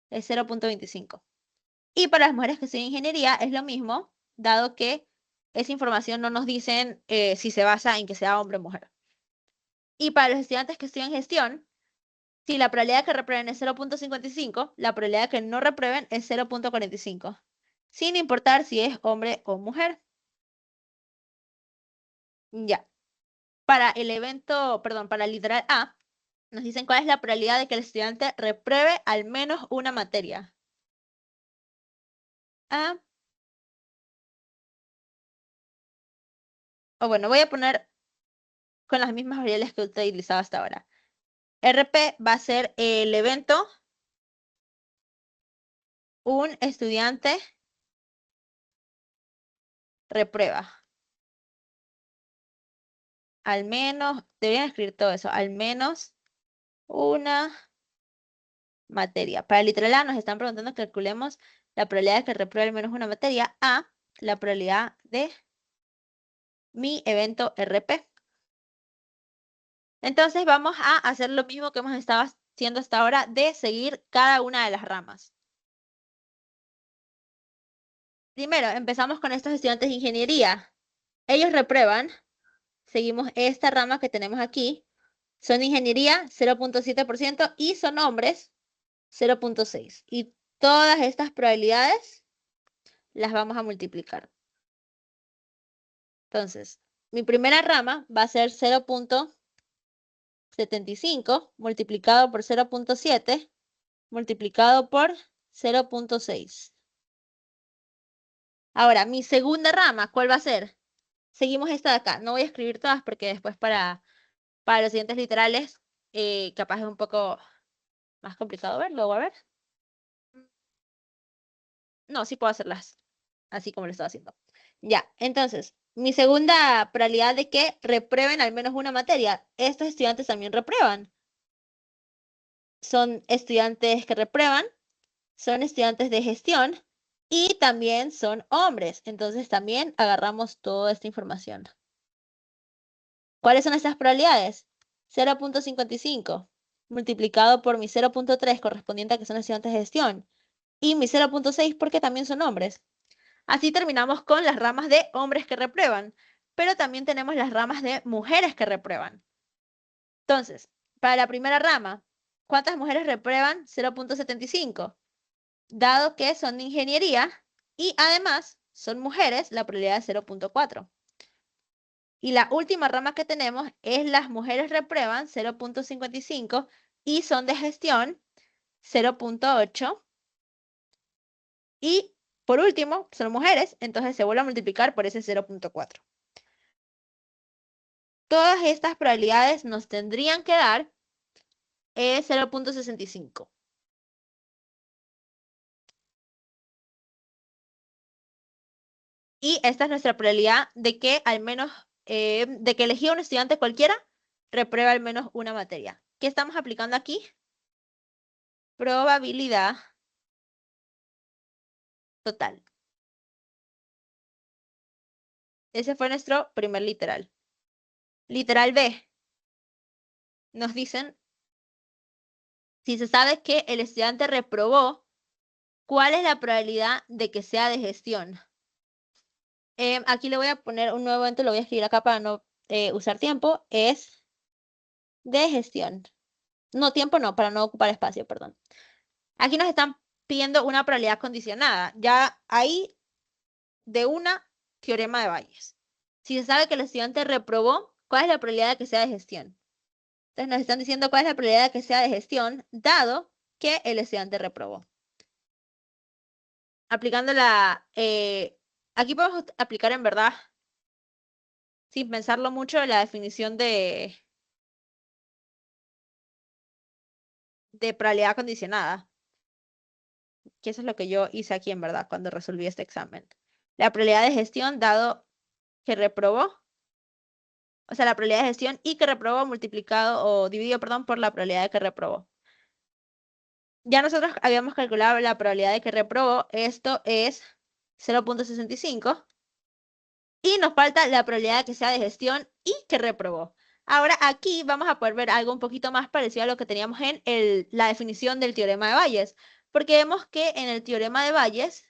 es 0.25. Y para las mujeres que estudian ingeniería es lo mismo, dado que esa información no nos dicen si se basa en que sea hombre o mujer. Y para los estudiantes que estudian gestión, si la probabilidad de que reprueben es 0.55, la probabilidad de que no reprueben es 0.45, sin importar si es hombre o mujer. Ya. Para el evento, perdón, para el literal A, nos dicen cuál es la probabilidad de que el estudiante repruebe al menos una materia. A. O bueno, voy a poner con las mismas variables que he utilizado hasta ahora. RP va a ser el evento, un estudiante reprueba. Al menos, deberían escribir todo eso, al menos una materia. Para el literal A nos están preguntando que calculemos la probabilidad de que repruebe al menos una materia a la probabilidad de mi evento RP. Entonces vamos a hacer lo mismo que hemos estado haciendo hasta ahora de seguir cada una de las ramas. Primero, empezamos con estos estudiantes de ingeniería. Ellos reprueban. Seguimos esta rama que tenemos aquí. Son de ingeniería 0.7% y son hombres 0.6. Y todas estas probabilidades las vamos a multiplicar. Entonces, mi primera rama va a ser 0.75 multiplicado por 0.7 multiplicado por 0.6. Ahora, mi segunda rama, ¿cuál va a ser? Seguimos esta de acá. No voy a escribir todas porque después para los siguientes literales capaz es un poco más complicado verlo, a ver. No, sí puedo hacerlas así como lo estaba haciendo. Ya, entonces, mi segunda probabilidad de que reprueben al menos una materia. Estos estudiantes también reprueban. Son estudiantes que reprueban, son estudiantes de gestión y también son hombres. Entonces también agarramos toda esta información. ¿Cuáles son estas probabilidades? 0.55 multiplicado por mi 0.3 correspondiente a que son estudiantes de gestión y mi 0.6 porque también son hombres. Así terminamos con las ramas de hombres que reprueban, pero también tenemos las ramas de mujeres que reprueban. Entonces, para la primera rama, ¿cuántas mujeres reprueban? 0.75. Dado que son de ingeniería y además son mujeres, la probabilidad es 0.4. Y la última rama que tenemos es las mujeres reprueban 0.55 y son de gestión 0.8. Y por último, son mujeres, entonces se vuelve a multiplicar por ese 0.4. Todas estas probabilidades nos tendrían que dar 0.65. Y esta es nuestra probabilidad de que al menos, de que elegir un estudiante cualquiera repruebe al menos una materia. ¿Qué estamos aplicando aquí? Probabilidad total. Ese fue nuestro primer literal. Literal B. Nos dicen, si se sabe que el estudiante reprobó, ¿cuál es la probabilidad de que sea de gestión? Aquí le voy a poner un nuevo evento, lo voy a escribir acá para no usar tiempo. Es de gestión. No, tiempo no, para no ocupar espacio, perdón. Aquí nos están pidiendo una probabilidad condicionada. Ya ahí de una teorema de Bayes. Si se sabe que el estudiante reprobó, ¿cuál es la probabilidad de que sea de gestión? Entonces nos están diciendo cuál es la probabilidad de que sea de gestión, dado que el estudiante reprobó. Aplicando aquí podemos aplicar en verdad, sin pensarlo mucho, la definición de probabilidad condicionada. Que eso es lo que yo hice aquí en verdad cuando resolví este examen. La probabilidad de gestión dado que reprobó, o sea, la probabilidad de gestión y que reprobó multiplicado o dividido, perdón, por la probabilidad de que reprobó. Ya nosotros habíamos calculado la probabilidad de que reprobó, esto es 0.65 y nos falta la probabilidad de que sea de gestión y que reprobó. Ahora aquí vamos a poder ver algo un poquito más parecido a lo que teníamos en la definición del teorema de Bayes, porque vemos que en el teorema de Bayes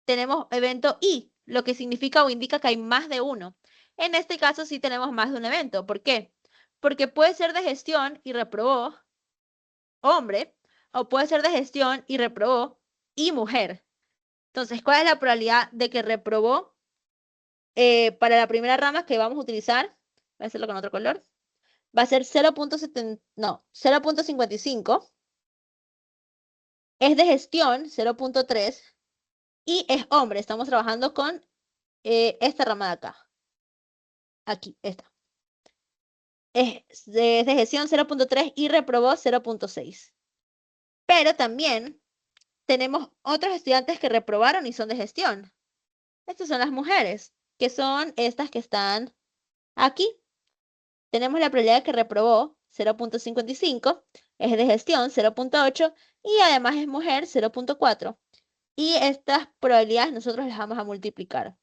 tenemos evento y, lo que significa o indica que hay más de uno. En este caso sí tenemos más de un evento. ¿Por qué? Porque puede ser de gestión y reprobó hombre, o puede ser de gestión y reprobó y mujer. Entonces, ¿cuál es la probabilidad de que reprobó para la primera rama que vamos a utilizar? Voy a hacerlo con otro color. Va a ser 0.55. Es de gestión 0.3 y es hombre. Estamos trabajando con esta rama de acá. Aquí, esta. Es de gestión 0.3 y reprobó 0.6. Pero también tenemos otros estudiantes que reprobaron y son de gestión. Estas son las mujeres, que son estas que están aquí. Tenemos la probabilidad de que reprobó 0.55, es de gestión 0.8 y además es mujer 0.4. Y estas probabilidades nosotros las vamos a multiplicar.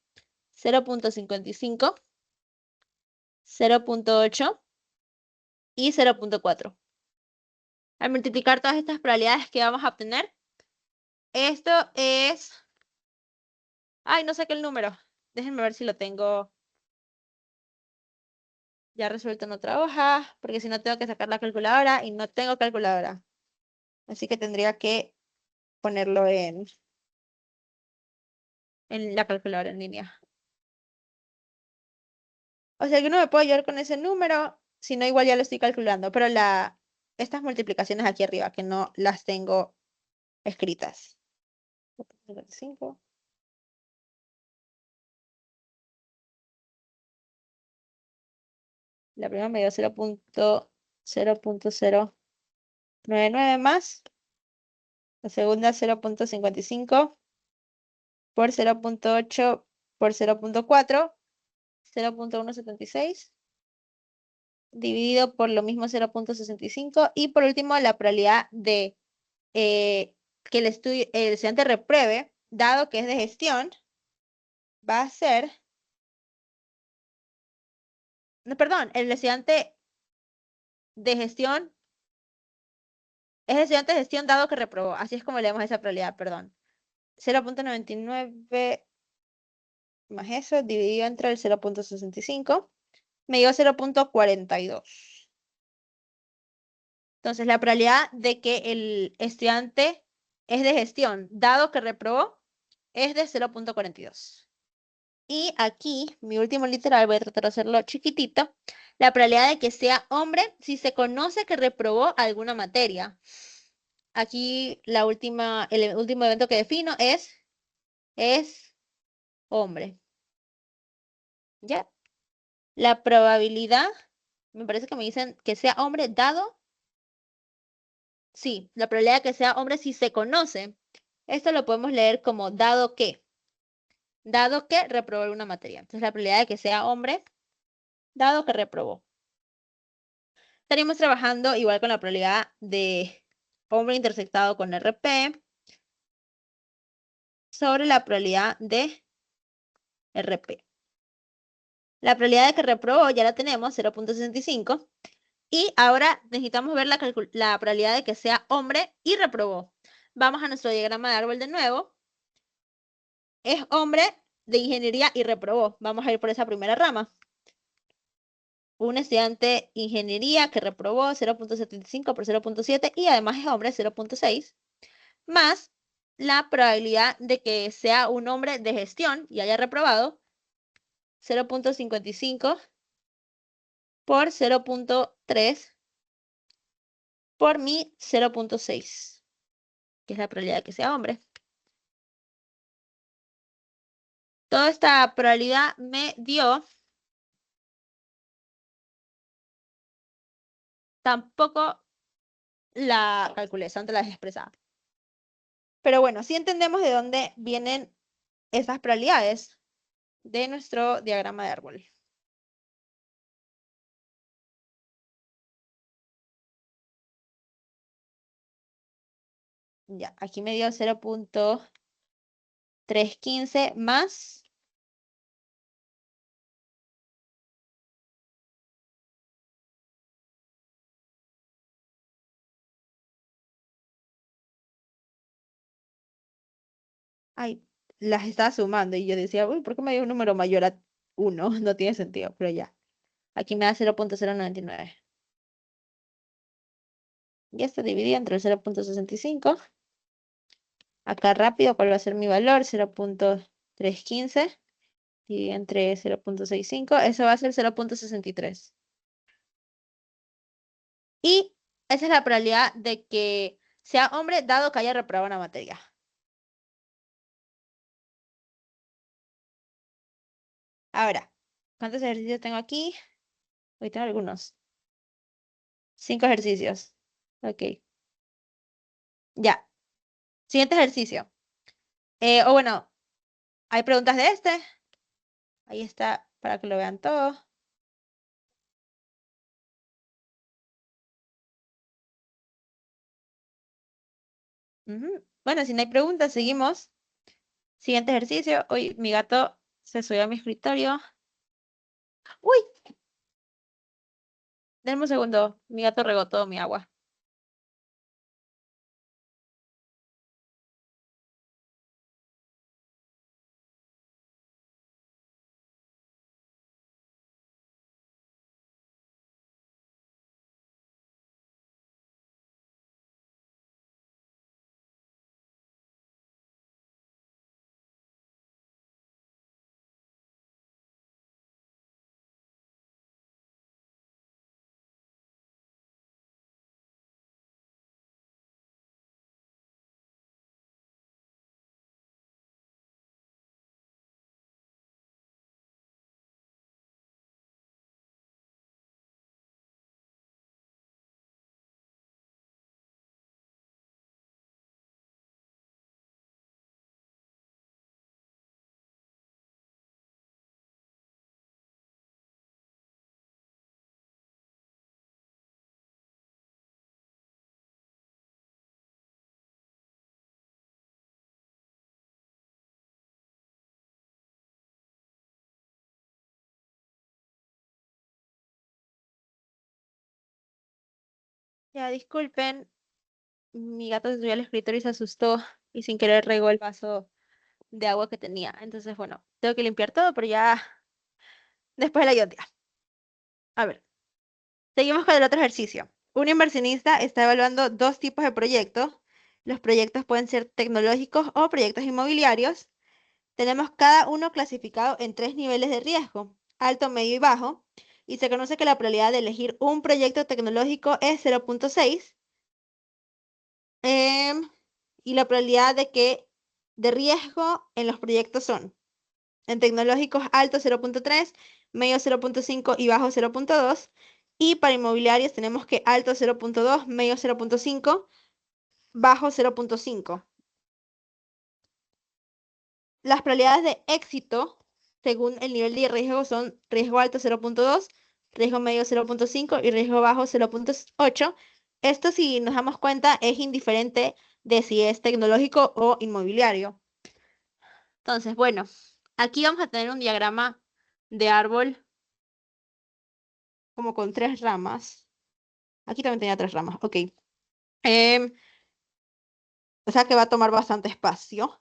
0.55, 0.8 y 0.4. Al multiplicar todas estas probabilidades que vamos a obtener, esto es... Ay, no saqué el número. Déjenme ver si lo tengo ya resuelto en otra hoja, porque si no tengo que sacar la calculadora y no tengo calculadora. Así que tendría que ponerlo en la calculadora en línea. O sea que no me puedo ayudar con ese número, si no igual ya lo estoy calculando, pero estas multiplicaciones aquí arriba, que no las tengo escritas. 55. La primera me dio 0. 0.099 más. La segunda 0.55 por 0.8 por 0.4, 0.176 dividido por lo mismo 0.65 y por último la probabilidad de que el estudiante repruebe, dado que es de gestión, va a ser, no, perdón, el estudiante de gestión es estudiante de gestión dado que reprobó, así es como leemos esa probabilidad, perdón. 0.99 más eso dividido entre el 0.65 me dio 0.42. Entonces, la probabilidad de que el estudiante es de gestión, dado que reprobó, es de 0.42. Y aquí, mi último literal, voy a tratar de hacerlo chiquitito. La probabilidad de que sea hombre si se conoce que reprobó alguna materia. Aquí el último evento que defino es hombre. ¿Ya? La probabilidad, me parece que me dicen que sea hombre dado. Sí, la probabilidad de que sea hombre si se conoce. Esto lo podemos leer como dado que. Dado que reprobó alguna materia. Entonces la probabilidad de que sea hombre, dado que reprobó. Estaríamos trabajando igual con la probabilidad de hombre intersectado con RP sobre la probabilidad de RP. La probabilidad de que reprobó ya la tenemos, 0.65. Y ahora necesitamos ver la probabilidad de que sea hombre y reprobó. Vamos a nuestro diagrama de árbol de nuevo. Es hombre de ingeniería y reprobó. Vamos a ir por esa primera rama. Un estudiante de ingeniería que reprobó 0.75 por 0.7 y además es hombre 0.6, más la probabilidad de que sea un hombre de gestión y haya reprobado 0.55 por 0.3 por mi 0.6, que es la probabilidad de que sea hombre. Toda esta probabilidad me dio, tampoco la calculé, antes la dejé expresada. Pero bueno, sí entendemos de dónde vienen esas probabilidades de nuestro diagrama de árbol. Ya, aquí me dio 0.315 más. Ay, las estaba sumando y yo decía, uy, ¿por qué me dio un número mayor a 1? No tiene sentido, pero ya. Aquí me da 0.099. Ya está dividido entre el 0.65. Acá rápido, ¿cuál va a ser mi valor? 0.315 y entre 0.65, eso va a ser 0.63. Y esa es la probabilidad de que sea hombre dado que haya reprobado una materia. Ahora, ¿cuántos ejercicios tengo aquí? Hoy tengo algunos. 5 ejercicios. Ok. Ya. Siguiente ejercicio. O bueno, hay preguntas de este. Ahí está para que lo vean todo. Ujú. Bueno, si no hay preguntas, seguimos. Siguiente ejercicio. Uy, mi gato se subió a mi escritorio. Uy, denme un segundo. Mi gato regó todo mi agua. Ya, disculpen, mi gato se subió al escritorio y se asustó y sin querer regó el vaso de agua que tenía. Entonces, bueno, tengo que limpiar todo, pero ya después de la lluvia. A ver, seguimos con el otro ejercicio. Un inversionista está evaluando dos tipos de proyectos. Los proyectos pueden ser tecnológicos o proyectos inmobiliarios. Tenemos cada uno clasificado en tres niveles de riesgo, alto, medio y bajo, y se conoce que la probabilidad de elegir un proyecto tecnológico es 0,6, em, y la probabilidad de riesgo en los proyectos son, en tecnológicos alto 0,3, medio 0,5 y bajo 0,2, y para inmobiliarios tenemos que alto 0,2, medio 0,5, bajo 0,5. Las probabilidades de éxito, según el nivel de riesgo, son riesgo alto 0,2, riesgo medio 0,5 y riesgo bajo 0,8. Esto, si nos damos cuenta, es indiferente de si es tecnológico o inmobiliario. Entonces, bueno, aquí vamos a tener un diagrama de árbol como con tres ramas. Aquí también tenía tres ramas, ok. Em, o sea que va a tomar bastante espacio.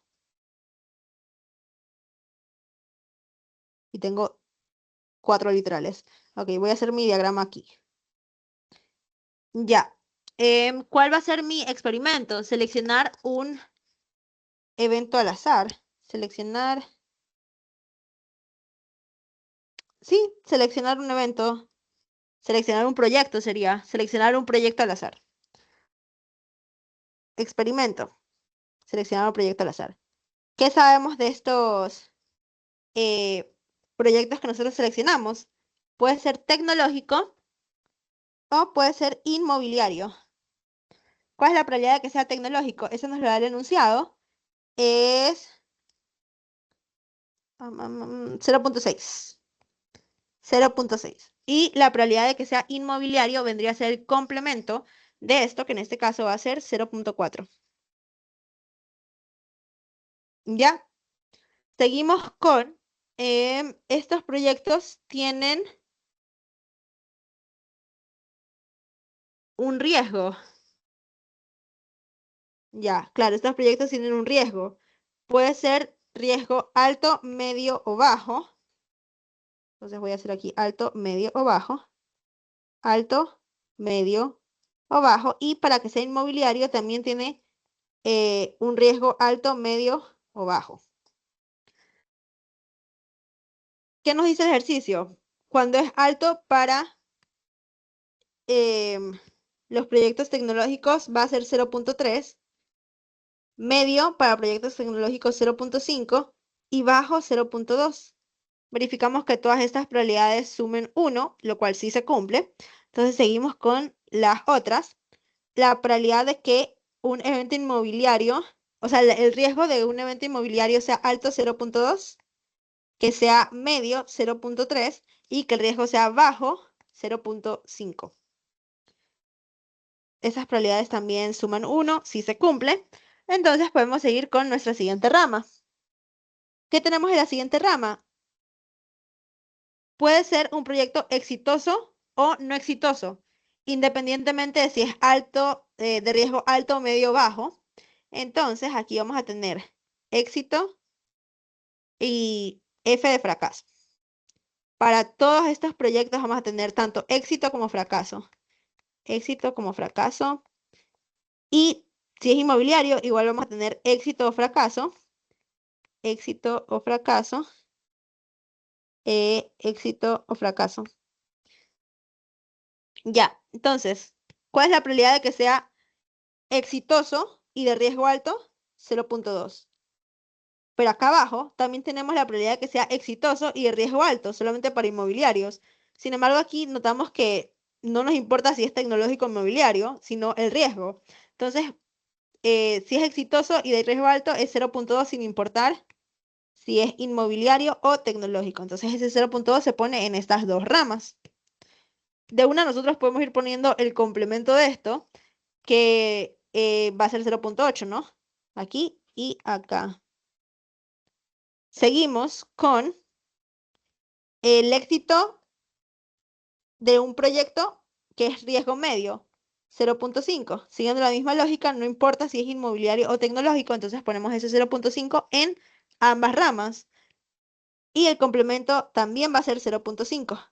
Y tengo cuatro literales. Ok, voy a hacer mi diagrama aquí. Ya. ¿Cuál va a ser mi experimento? Seleccionar un evento al azar. Seleccionar. Sí, seleccionar un evento. Seleccionar un proyecto sería. Seleccionar un proyecto al azar. Experimento. Seleccionar un proyecto al azar. ¿Qué sabemos de estos proyectos que nosotros seleccionamos? Puede ser tecnológico o puede ser inmobiliario. ¿Cuál es la probabilidad de que sea tecnológico? Eso nos lo da el enunciado. Es 0,6. 0,6. Y la probabilidad de que sea inmobiliario vendría a ser el complemento de esto, que en este caso va a ser 0,4. ¿Ya? Seguimos con estos proyectos tienen un riesgo. Ya, claro, estos proyectos tienen un riesgo. Puede ser riesgo alto, medio o bajo. Entonces voy a hacer aquí alto, medio o bajo. Alto, medio o bajo. Y para que sea inmobiliario también tiene un riesgo alto, medio o bajo. ¿Qué nos dice el ejercicio? Cuando es alto para los proyectos tecnológicos va a ser 0,3, medio para proyectos tecnológicos 0,5 y bajo 0,2. Verificamos que todas estas probabilidades sumen 1, lo cual sí se cumple. Entonces seguimos con las otras. La probabilidad de que un evento inmobiliario, o sea, el riesgo de un evento inmobiliario sea alto 0,2, que sea medio 0,3 y que el riesgo sea bajo 0,5. Esas probabilidades también suman 1 si se cumple. Entonces podemos seguir con nuestra siguiente rama. ¿Qué tenemos en la siguiente rama? Puede ser un proyecto exitoso o no exitoso, independientemente de si es alto, de riesgo alto, medio o bajo. Entonces aquí vamos a tener éxito y F de fracaso. Para todos estos proyectos vamos a tener tanto éxito como fracaso. Éxito como fracaso. Y si es inmobiliario, igual vamos a tener éxito o fracaso. Éxito o fracaso. Éxito o fracaso. Ya, entonces, ¿cuál es la probabilidad de que sea exitoso y de riesgo alto? 0,2. Pero acá abajo también tenemos la probabilidad de que sea exitoso y de riesgo alto, solamente para inmobiliarios. Sin embargo, aquí notamos que no nos importa si es tecnológico o inmobiliario, sino el riesgo. Entonces, si es exitoso y de riesgo alto es 0,2 sin importar si es inmobiliario o tecnológico. Entonces, ese 0,2 se pone en estas dos ramas. De una, nosotros podemos ir poniendo el complemento de esto, que va a ser 0,8, ¿no? Aquí y acá. Seguimos con el éxito de un proyecto que es riesgo medio. 0.5. Siguiendo la misma lógica, no importa si es inmobiliario o tecnológico, entonces ponemos ese 0.5 en ambas ramas. Y el complemento también va a ser 0.5.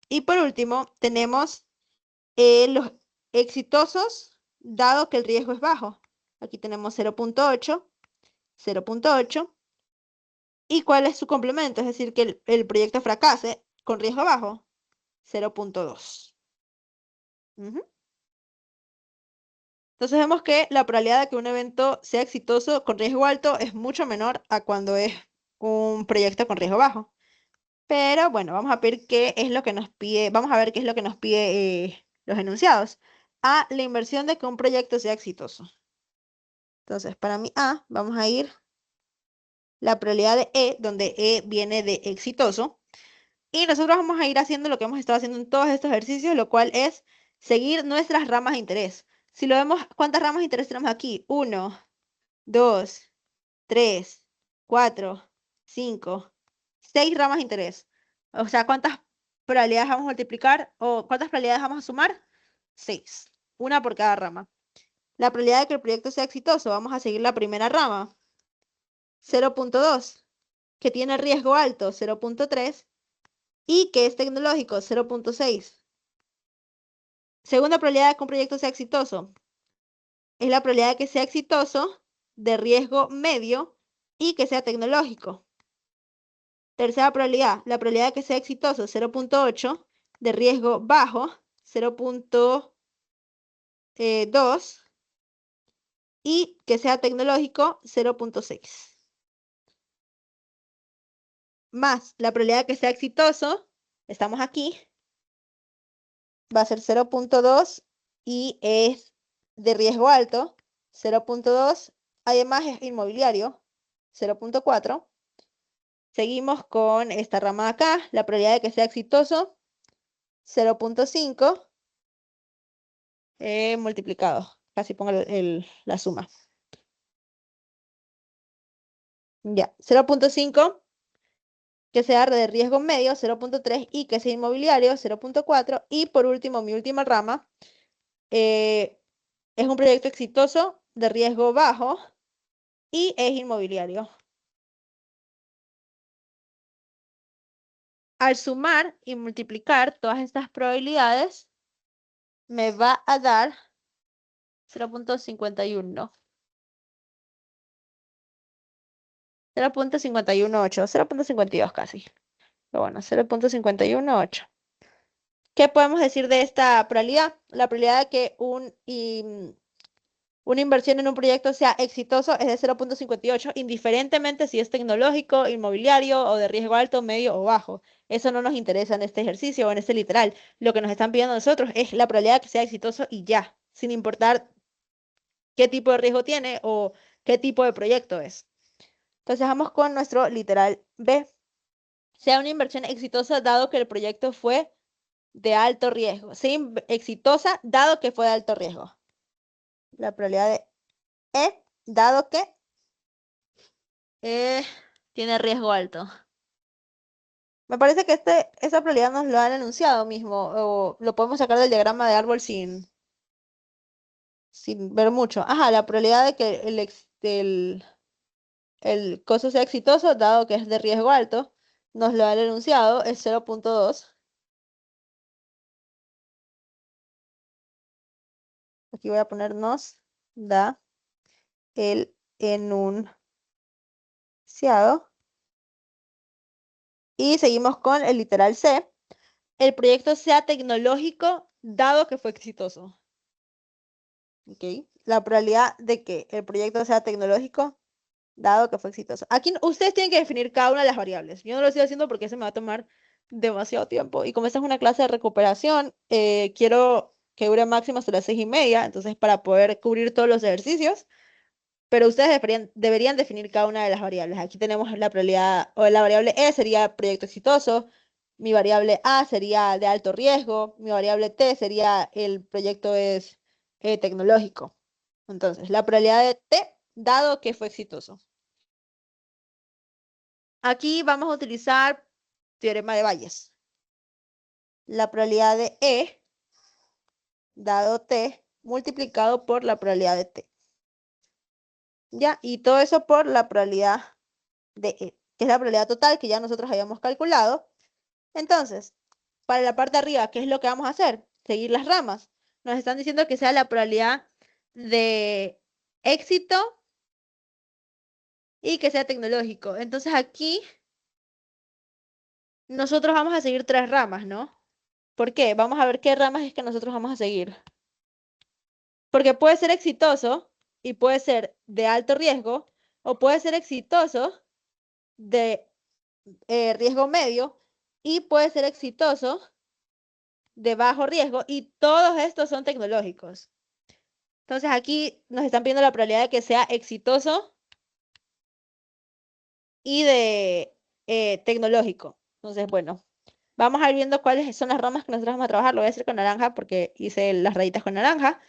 Y por último, tenemos los exitosos, dado que el riesgo es bajo. Aquí tenemos 0.8, 0.8. ¿Y cuál es su complemento? Es decir, que el proyecto fracase con riesgo bajo, 0.2. Entonces vemos que la probabilidad de que un evento sea exitoso con riesgo alto es mucho menor a cuando es un proyecto con riesgo bajo. Pero bueno, vamos a ver qué es lo que nos pide, vamos a ver qué es lo que nos pide los enunciados. A, la inversión de que un proyecto sea exitoso. Entonces, para mi A, vamos a ir la probabilidad de E, donde E viene de exitoso. Y nosotros vamos a ir haciendo lo que hemos estado haciendo en todos estos ejercicios, lo cual es seguir nuestras ramas de interés. Si lo vemos, ¿cuántas ramas de interés tenemos aquí? 1, 2, 3, 4, 5, 6 ramas de interés. O sea, ¿cuántas probabilidades vamos a multiplicar o cuántas probabilidades vamos a sumar? 6. Una por cada rama. La probabilidad de que el proyecto sea exitoso, vamos a seguir la primera rama. 0.2, que tiene riesgo alto, 0.3, y que es tecnológico, 0.6. Segunda probabilidad de que un proyecto sea exitoso, es la probabilidad de que sea exitoso de riesgo medio y que sea tecnológico. Tercera probabilidad, la probabilidad de que sea exitoso, 0.8, de riesgo bajo, 0.2, y que sea tecnológico, 0.6. Más la probabilidad de que sea exitoso, estamos aquí, va a ser 0.2 y es de riesgo alto, 0.2, además es inmobiliario, 0.4. Seguimos con esta rama de acá, la probabilidad de que sea exitoso, 0.5, multiplicado. Casi pongo la suma. Ya, 0.5, que sea de riesgo medio, 0.3, y que sea inmobiliario, 0.4. Y por último, mi última rama, es un proyecto exitoso de riesgo bajo y es inmobiliario. Al sumar y multiplicar todas estas probabilidades, me va a dar 0.51. 0.518, 0.52 casi. Pero bueno, 0.518. ¿Qué podemos decir de esta probabilidad? La probabilidad de que una inversión en un proyecto sea exitoso es de 0.58, indiferentemente si es tecnológico, inmobiliario o de riesgo alto, medio o bajo. Eso no nos interesa en este ejercicio o en este literal. Lo que nos están pidiendo a nosotros es la probabilidad de que sea exitoso y ya, sin importar qué tipo de riesgo tiene o qué tipo de proyecto es. Entonces vamos con nuestro literal B. Sea una inversión exitosa dado que el proyecto fue de alto riesgo. Sea exitosa dado que fue de alto riesgo. La probabilidad de E, dado que eh, tiene riesgo alto. Me parece que esa probabilidad nos lo han anunciado mismo, o lo podemos sacar del diagrama de árbol sin ver mucho. Ajá, la probabilidad de que el coso sea exitoso, dado que es de riesgo alto, nos lo han enunciado, es 0.2. Aquí voy a poner nos da el enunciado. Y seguimos con el literal C. El proyecto sea tecnológico, dado que fue exitoso. ¿Ok? La probabilidad de que el proyecto sea tecnológico, dado que fue exitoso. Aquí ustedes tienen que definir cada una de las variables. Yo no lo estoy haciendo porque eso me va a tomar demasiado tiempo. Y como esta es una clase de recuperación, quiero que dure máximo hasta las 6:30, entonces para poder cubrir todos los ejercicios, pero ustedes deberían definir cada una de las variables. Aquí tenemos la probabilidad, o la variable E sería proyecto exitoso, mi variable A sería de alto riesgo, mi variable T sería el proyecto es tecnológico. Entonces, la probabilidad de T, dado que fue exitoso. Aquí vamos a utilizar teorema de Bayes. La probabilidad de E, dado t multiplicado por la probabilidad de t. ¿Ya? Y todo eso por la probabilidad de e, que es la probabilidad total que ya nosotros habíamos calculado. Entonces, para la parte de arriba, ¿qué es lo que vamos a hacer? Seguir las ramas. Nos están diciendo que sea la probabilidad de éxito y que sea tecnológico. Entonces aquí nosotros vamos a seguir tres ramas, ¿no? ¿Por qué? Vamos a ver qué ramas es que nosotros vamos a seguir. Porque puede ser exitoso y puede ser de alto riesgo, o puede ser exitoso de riesgo medio y puede ser exitoso de bajo riesgo, y todos estos son tecnológicos. Entonces aquí nos están pidiendo la probabilidad de que sea exitoso y de tecnológico. Entonces, bueno, vamos a ir viendo cuáles son las ramas que nosotros vamos a trabajar. Lo voy a hacer con naranja porque hice las rayitas con naranja.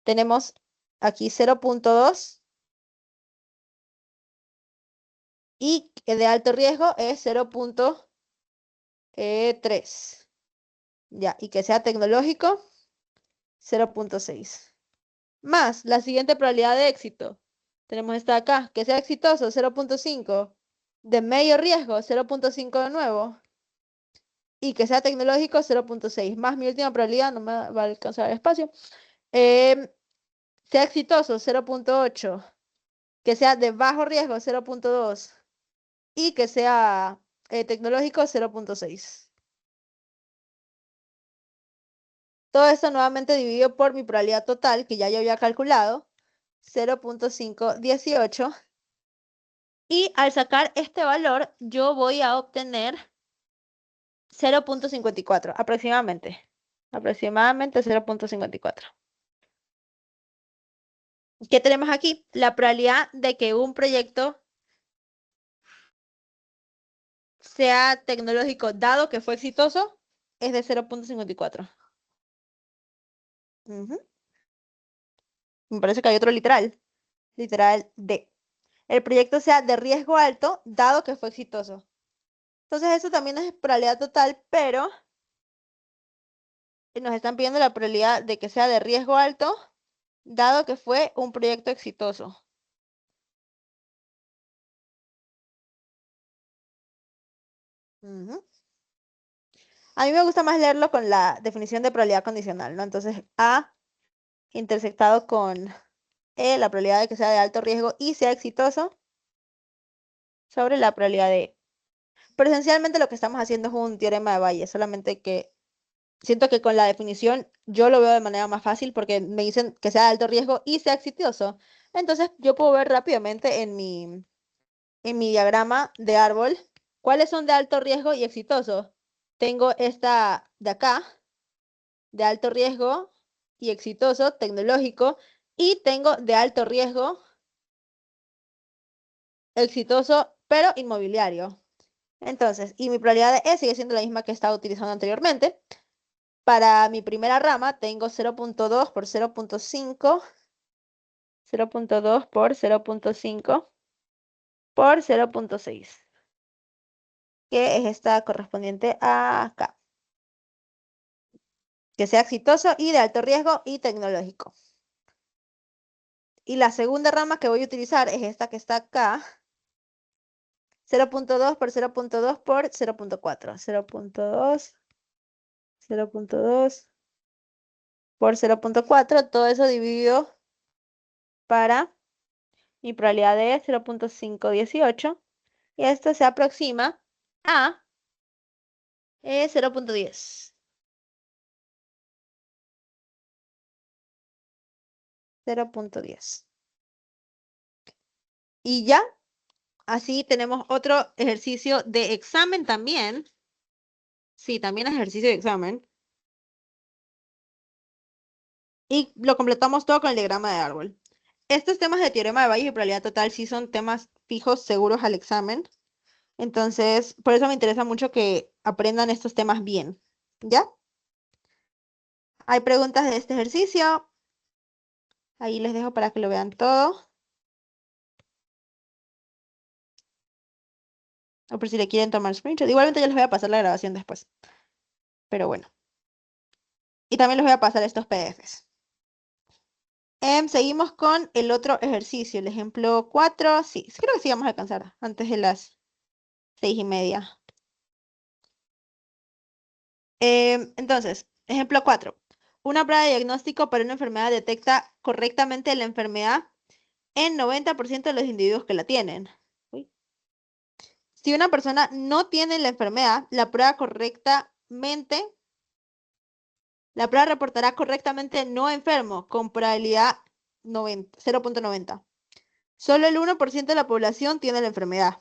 Tenemos aquí 0.2 y de alto riesgo es 0.3. Ya, y que sea tecnológico 0.6. Más la siguiente probabilidad de éxito. Tenemos esta acá, que sea exitoso 0.5. De medio riesgo 0.5 de nuevo. Y que sea tecnológico 0.6. Más mi última probabilidad, no me va a alcanzar el espacio. Sea exitoso 0.8. Que sea de bajo riesgo 0.2. Y que sea tecnológico 0.6. Todo esto nuevamente dividido por mi probabilidad total, que ya yo había calculado, 0.518. Y al sacar este valor, yo voy a obtener 0.54, aproximadamente. Aproximadamente 0.54. ¿Qué tenemos aquí? La probabilidad de que un proyecto sea tecnológico dado que fue exitoso es de 0.54. Me parece que hay otro literal. Literal D. El proyecto sea de riesgo alto dado que fue exitoso. Entonces eso también es probabilidad total, pero nos están pidiendo la probabilidad de que sea de riesgo alto dado que fue un proyecto exitoso. A mí me gusta más leerlo con la definición de probabilidad condicional, ¿no? Entonces, A intersectado con E, la probabilidad de que sea de alto riesgo y sea exitoso, sobre la probabilidad de E. Pero esencialmente lo que estamos haciendo es un teorema de Bayes, solamente que siento que con la definición yo lo veo de manera más fácil porque me dicen que sea de alto riesgo y sea exitoso. Entonces, yo puedo ver rápidamente en mi diagrama de árbol cuáles son de alto riesgo y exitoso. Tengo esta de acá, de alto riesgo y exitoso, tecnológico, y tengo de alto riesgo, exitoso, pero inmobiliario. Entonces, y mi probabilidad de E sigue siendo la misma que estaba utilizando anteriormente. Para mi primera rama tengo 0.2 por 0.5, 0.2 por 0.5 por 0.6, que es esta correspondiente a acá. Que sea exitoso y de alto riesgo y tecnológico. Y la segunda rama que voy a utilizar es esta que está acá. 0.2 por 0.2 por 0.4. 0.2, 0.2 por 0.4. Todo eso dividido para mi probabilidad de 0.518. Y esto se aproxima a 0.10. 0.10. Y ya, así tenemos otro ejercicio de examen también. Sí, también ejercicio de examen. Y lo completamos todo con el diagrama de árbol. Estos temas de teorema de Bayes y probabilidad total sí son temas fijos, seguros al examen. Entonces, por eso me interesa mucho que aprendan estos temas bien. ¿Ya? Hay preguntas de este ejercicio. Ahí les dejo para que lo vean todo. O por si le quieren tomar screenshot. Igualmente yo les voy a pasar la grabación después. Pero bueno. Y también les voy a pasar estos PDFs. Seguimos con el otro ejercicio, el ejemplo 4. Sí, creo que sí vamos a alcanzar antes de las 6:30. Entonces, ejemplo 4. Una prueba de diagnóstico para una enfermedad detecta correctamente la enfermedad en 90% de los individuos que la tienen. Uy. Si una persona no tiene la enfermedad, la prueba reportará correctamente no enfermo, con probabilidad 0.90. Solo el 1% de la población tiene la enfermedad.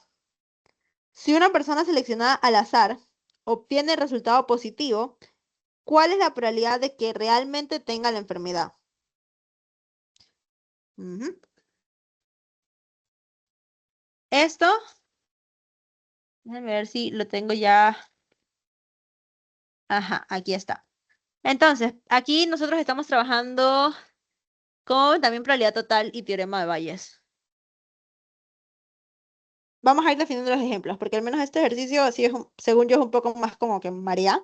Si una persona seleccionada al azar obtiene el resultado positivo, ¿cuál es la probabilidad de que realmente tenga la enfermedad? Ujú. Esto, déjame ver si lo tengo ya. Ajá, aquí está. Entonces, aquí nosotros estamos trabajando con también probabilidad total y teorema de Bayes. Vamos a ir definiendo los ejemplos, porque al menos este ejercicio, así es, según yo, es un poco más como que marea.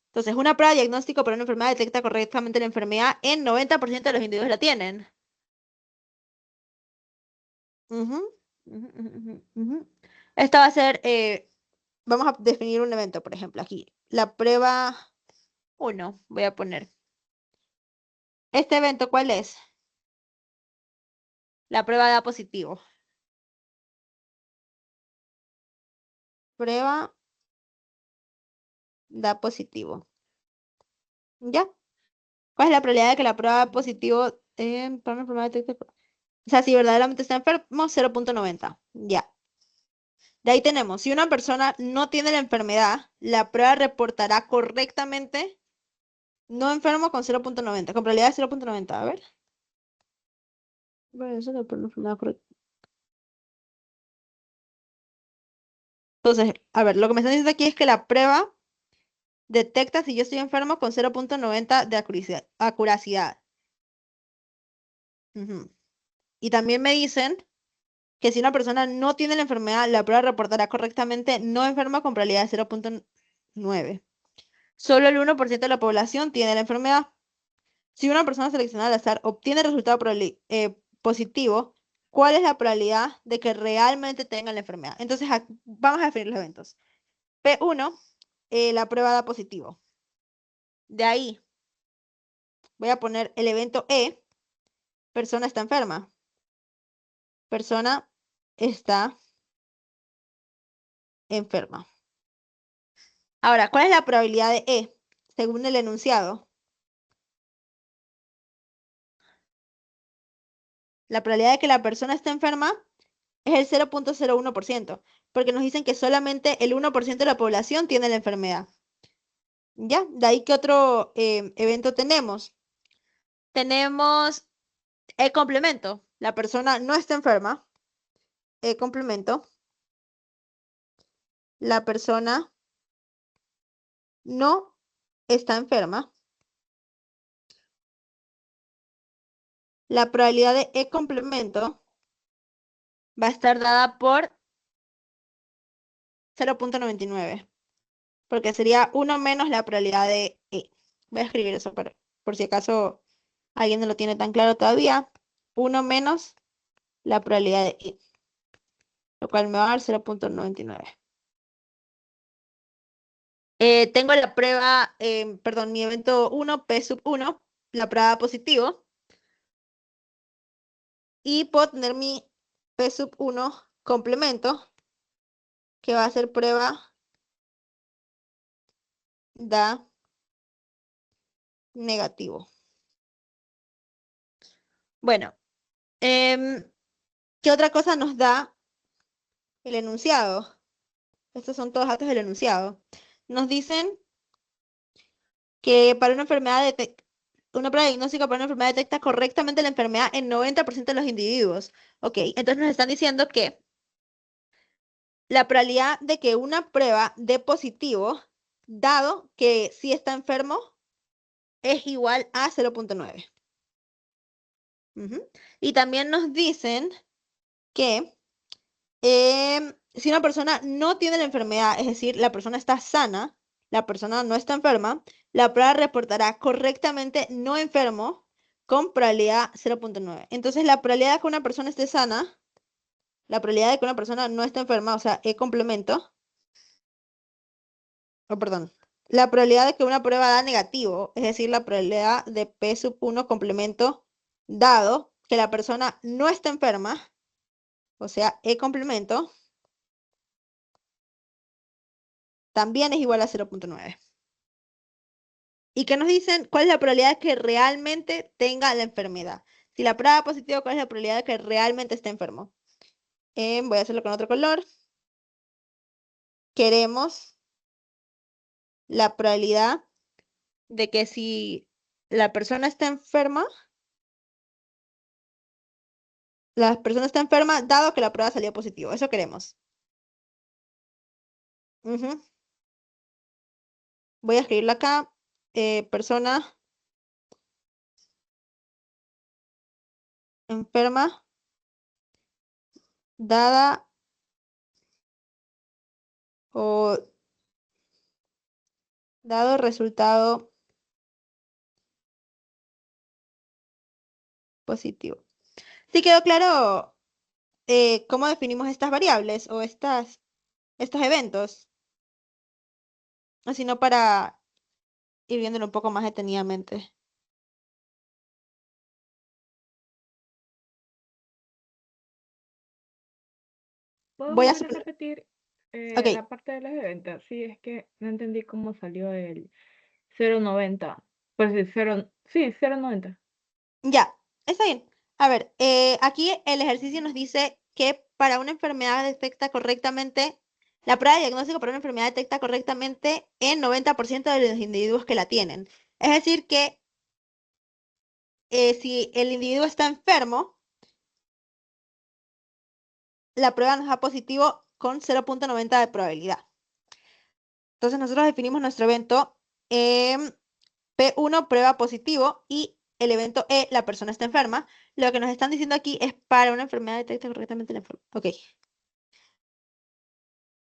Entonces, una prueba de diagnóstico para una enfermedad detecta correctamente la enfermedad en 90% de los individuos la tienen. Ujú, ujú, ujú, ujú. Esta va a ser, vamos a definir un evento, por ejemplo, aquí. La prueba 1, voy a poner. ¿Este evento cuál es? La prueba da positivo. Prueba da positivo. ¿Ya? ¿Cuál es la probabilidad de que la prueba da positivo para una enfermedad detecte? O sea, si verdaderamente está enfermo, 0.90. Ya. De ahí tenemos, si una persona no tiene la enfermedad, la prueba reportará correctamente no enfermo con 0.90, con probabilidad de 0.90. A ver. Bueno, eso es por una enfermedad correcta. Entonces, a ver, lo que me están diciendo aquí es que la prueba detecta si yo estoy enfermo con 0.90 de acuracidad. Ujú. Y también me dicen que si una persona no tiene la enfermedad, la prueba reportará correctamente no enferma con probabilidad de 0.9. Solo el 1% de la población tiene la enfermedad. Si una persona seleccionada al azar obtiene el resultado positivo, ¿cuál es la probabilidad de que realmente tenga la enfermedad? Entonces, vamos a definir los eventos. P1, la prueba da positivo. De ahí voy a poner el evento E, persona está enferma. Persona está enferma. Ahora, ¿cuál es la probabilidad de E según el enunciado? La probabilidad de que la persona esté enferma es el 0.01%, porque nos dicen que solamente el 1% de la población tiene la enfermedad. ¿Ya? De ahí, ¿qué otro evento tenemos? Tenemos el complemento. La persona no está enferma. El complemento. La persona no está enferma. La probabilidad de E complemento va a estar dada por 0.99, porque sería 1 menos la probabilidad de E. Voy a escribir eso por si acaso alguien no lo tiene tan claro todavía. 1 menos la probabilidad de E, lo cual me va a dar 0.99. Tengo la prueba, perdón, mi evento 1, P sub 1, la prueba positivo. Y puedo tener mi P sub 1 complemento, que va a ser prueba da negativo. Bueno, ¿qué otra cosa nos da el enunciado? Estos son todos datos del enunciado. Nos dicen que para una prueba diagnóstica para una enfermedad detecta correctamente la enfermedad en 90% de los individuos. Ok, entonces nos están diciendo que la probabilidad de que una prueba dé positivo, dado que sí está enfermo, es igual a 0.9. Y también nos dicen que si una persona no tiene la enfermedad, es decir, la persona está sana, la persona no está enferma, la prueba reportará correctamente no enfermo con probabilidad 0.9. Entonces, la probabilidad de que una persona esté sana, la probabilidad de que una persona no esté enferma, o sea, E complemento, perdón, la probabilidad de que una prueba da negativo, es decir, la probabilidad de P sub 1 complemento, dado que la persona no está enferma, o sea, E complemento, también es igual a 0.9. ¿Y qué nos dicen? ¿Cuál es la probabilidad de que realmente tenga la enfermedad? Si la prueba da positivo, ¿cuál es la probabilidad de que realmente esté enfermo? Voy a hacerlo con otro color. Queremos la probabilidad de que si la persona está enferma, dado que la prueba salió positivo. Eso queremos. Ujú. Voy a escribirlo acá. Persona enferma dada o dado resultado positivo. ¿Sí quedó claro cómo definimos estas variables o estos eventos? O si no, para ir viéndolo un poco más detenidamente. ¿Puedo Voy a volver a soplar. repetir Ok, la parte de los eventos? Sí, es que no entendí cómo salió el 0,90. Pues sí, 0, sí, 0,90. ya, está bien. A ver, aquí el ejercicio nos dice que para una enfermedad detecta correctamente, la prueba de diagnóstico para una enfermedad detecta correctamente en 90% de los individuos que la tienen. Es decir, que si el individuo está enfermo, la prueba nos da positivo con 0.90 de probabilidad. Entonces nosotros definimos nuestro evento P1, prueba positivo, y el evento E, la persona está enferma. Lo que nos están diciendo aquí es para una enfermedad detecta correctamente la enfermedad. Ok.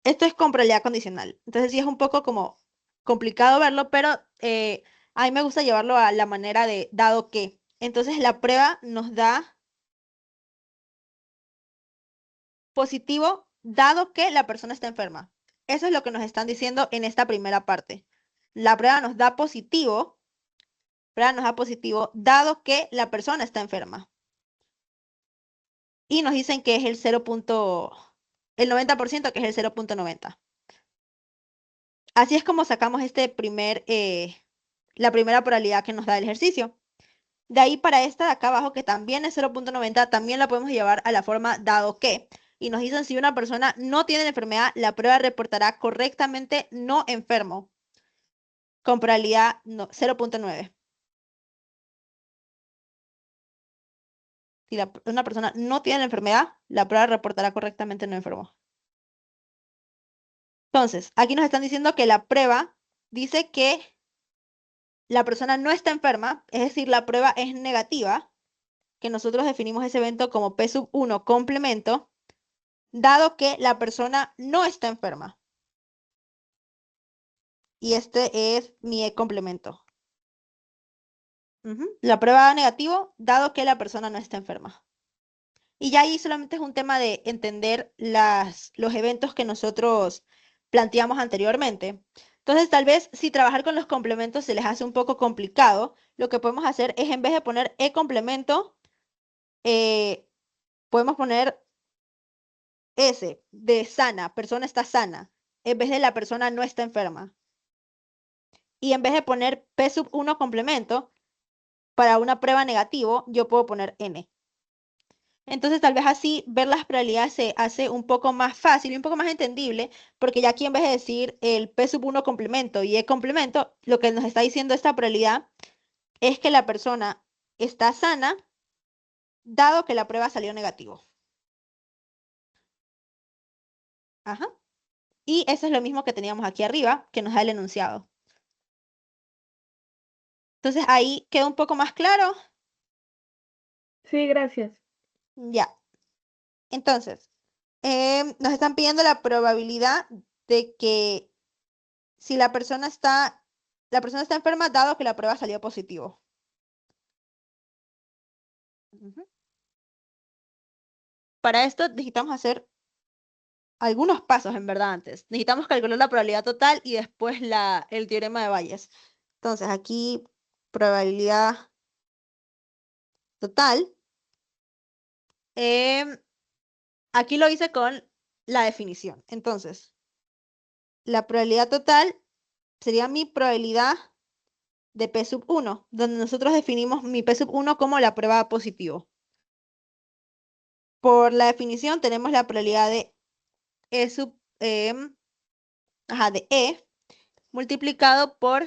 Esto es con probabilidad condicional. Entonces sí es un poco como complicado verlo, pero a mí me gusta llevarlo a la manera de dado que. Entonces la prueba nos da positivo dado que la persona está enferma. Eso es lo que nos están diciendo en esta primera parte. La prueba nos da positivo dado que la persona está enferma. Y nos dicen que es el 90%, que es el 0.90. Así es como sacamos la primera probabilidad que nos da el ejercicio. De ahí para esta de acá abajo, que también es 0.90, también la podemos llevar a la forma dado que. Y nos dicen si una persona no tiene la enfermedad, la prueba reportará correctamente no enfermo, con probabilidad 0.9. Si una persona no tiene la enfermedad, la prueba reportará correctamente no enfermo. Entonces, aquí nos están diciendo que la prueba dice que la persona no está enferma, es decir, la prueba es negativa, que nosotros definimos ese evento como P sub 1 complemento, dado que la persona no está enferma. Y este es mi E complemento. La prueba da negativo, dado que la persona no está enferma. Y ya ahí solamente es un tema de entender los eventos que nosotros planteamos anteriormente. Entonces, tal vez si trabajar con los complementos se les hace un poco complicado, lo que podemos hacer es en vez de poner E complemento, eh, podemos poner S de sana, persona está sana, en vez de la persona no está enferma. Y en vez de poner P sub 1 complemento, para una prueba negativo, yo puedo poner N. Entonces, tal vez así ver las probabilidades se hace un poco más fácil y un poco más entendible, porque ya aquí en vez de decir el P sub 1 complemento y E complemento, lo que nos está diciendo esta probabilidad es que la persona está sana, dado que la prueba salió negativo. Ajá. Y eso es lo mismo que teníamos aquí arriba, que nos da el enunciado. Entonces, ahí queda un poco más claro. Sí, gracias. Ya. Entonces, nos están pidiendo la probabilidad de que si la persona está la persona está enferma dado que la prueba salió positivo. Ujú. Para esto necesitamos hacer algunos pasos en verdad antes. Necesitamos calcular la probabilidad total y después el teorema de Bayes. Entonces aquí probabilidad total. Aquí lo hice con la definición. Entonces, la probabilidad total sería mi probabilidad de P sub 1, donde nosotros definimos mi P sub 1 como la prueba positivo. Por la definición tenemos la probabilidad de E sub, de E multiplicado por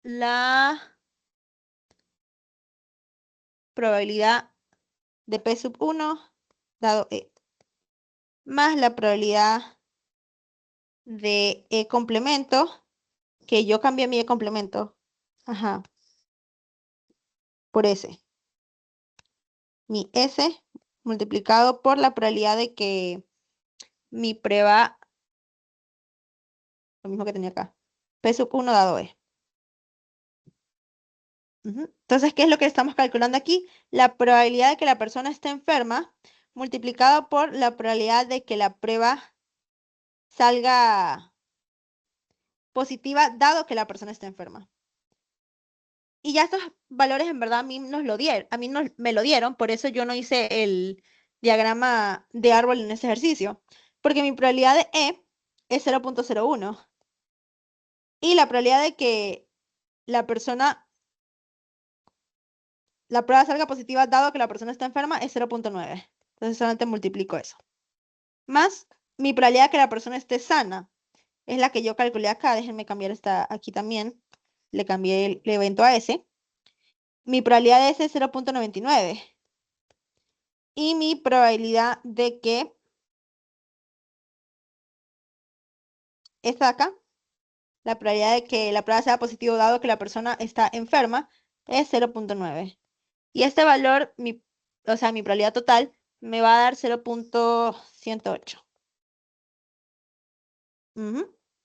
la probabilidad de P sub 1 dado E, más la probabilidad de E complemento, que yo cambié mi E complemento, por S. Mi S multiplicado por la probabilidad de que mi prueba, lo mismo que tenía acá, P sub 1 dado E. Entonces, ¿qué es lo que estamos calculando aquí? La probabilidad de que la persona esté enferma multiplicado por la probabilidad de que la prueba salga positiva dado que la persona está enferma. Y ya estos valores en verdad a mí me lo dieron, por eso yo no hice el diagrama de árbol en este ejercicio, porque mi probabilidad de E es 0.01 y la probabilidad de que la prueba salga positiva dado que la persona está enferma es 0.9. Entonces solamente multiplico eso. Más mi probabilidad de que la persona esté sana es la que yo calculé acá. Déjenme cambiar esta aquí también. Le cambié el evento a S. Mi probabilidad de S es 0.99. Y mi probabilidad de que esta de acá, la probabilidad de que la prueba sea positivo dado que la persona está enferma, es 0.9. Y este valor, o sea, mi probabilidad total, me va a dar 0.108.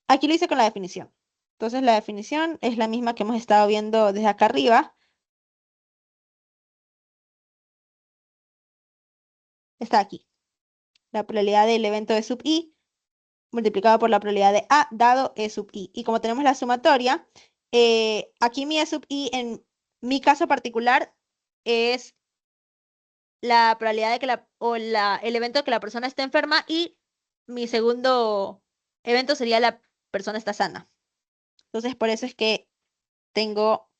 Aquí lo hice con la definición. Entonces la definición es la misma que hemos estado viendo desde acá arriba. Está aquí. La probabilidad del evento E sub I multiplicado por la probabilidad de A dado E sub I. Y como tenemos la sumatoria, aquí mi E sub I en mi caso particular es la probabilidad de que el evento de que la persona esté enferma y mi segundo evento sería la persona está sana. Entonces por eso es que tengo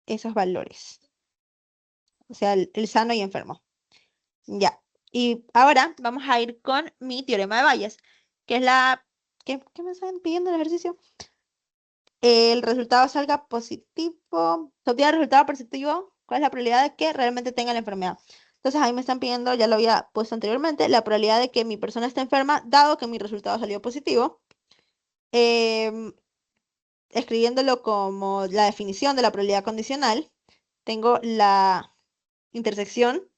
esos valores. O sea, el sano y enfermo. Ya. Y ahora vamos a ir con mi teorema de Bayes, que es ¿Qué me están pidiendo en el ejercicio? El resultado salga positivo. Se obtiene el resultado positivo. ¿Cuál es la probabilidad de que realmente tenga la enfermedad? Entonces ahí me están pidiendo, ya lo había puesto anteriormente, la probabilidad de que mi persona esté enferma, dado que mi resultado salió positivo. Em, Escribiéndolo como la definición de la probabilidad condicional, tengo la intersección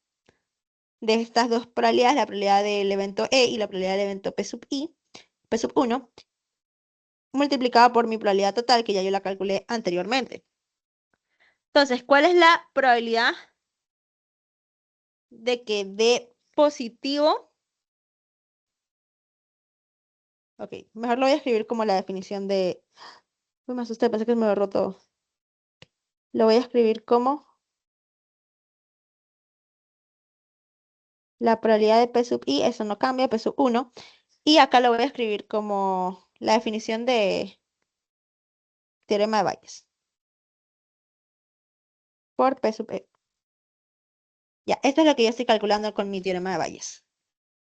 de estas dos probabilidades, la probabilidad del evento E y la probabilidad del evento P sub I, P sub 1, multiplicada por mi probabilidad total, que ya yo la calculé anteriormente. Entonces, ¿cuál es la probabilidad de que dé positivo? Ok, mejor lo voy a escribir como la definición de... Uy, me asusté, pensé que me lo roto. Lo voy a escribir como la probabilidad de P sub I, eso no cambia, P sub 1. Y acá lo voy a escribir como la definición de teorema de Bayes por P sub E. Ya, esto es lo que yo estoy calculando con mi teorema de Bayes.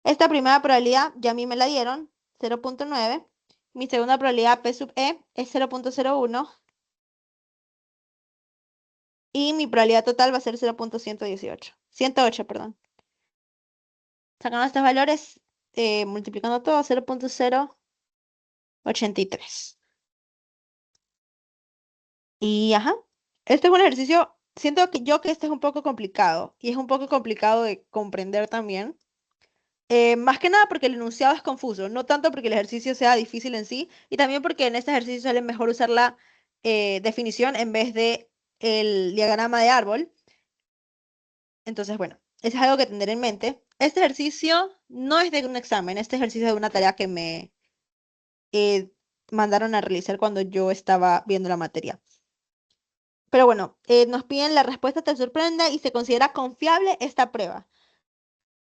Esta primera probabilidad ya a mí me la dieron, 0.9. Mi segunda probabilidad P sub E es 0.01. Y mi probabilidad total va a ser 0.118. 108, perdón. Sacando estos valores, multiplicando todo, 0.083. Y ajá, este es un ejercicio, siento que este es un poco complicado. Y es un poco complicado de comprender también. Más que nada porque el enunciado es confuso, no tanto porque el ejercicio sea difícil en sí, y también porque en este ejercicio sale mejor usar la definición en vez de el diagrama de árbol. Entonces, bueno, eso es algo que tener en mente. Este ejercicio no es de un examen, este ejercicio es de una tarea que me eh, mandaron a realizar cuando yo estaba viendo la materia. Pero bueno, nos piden la respuesta te sorprende y se considera confiable esta prueba.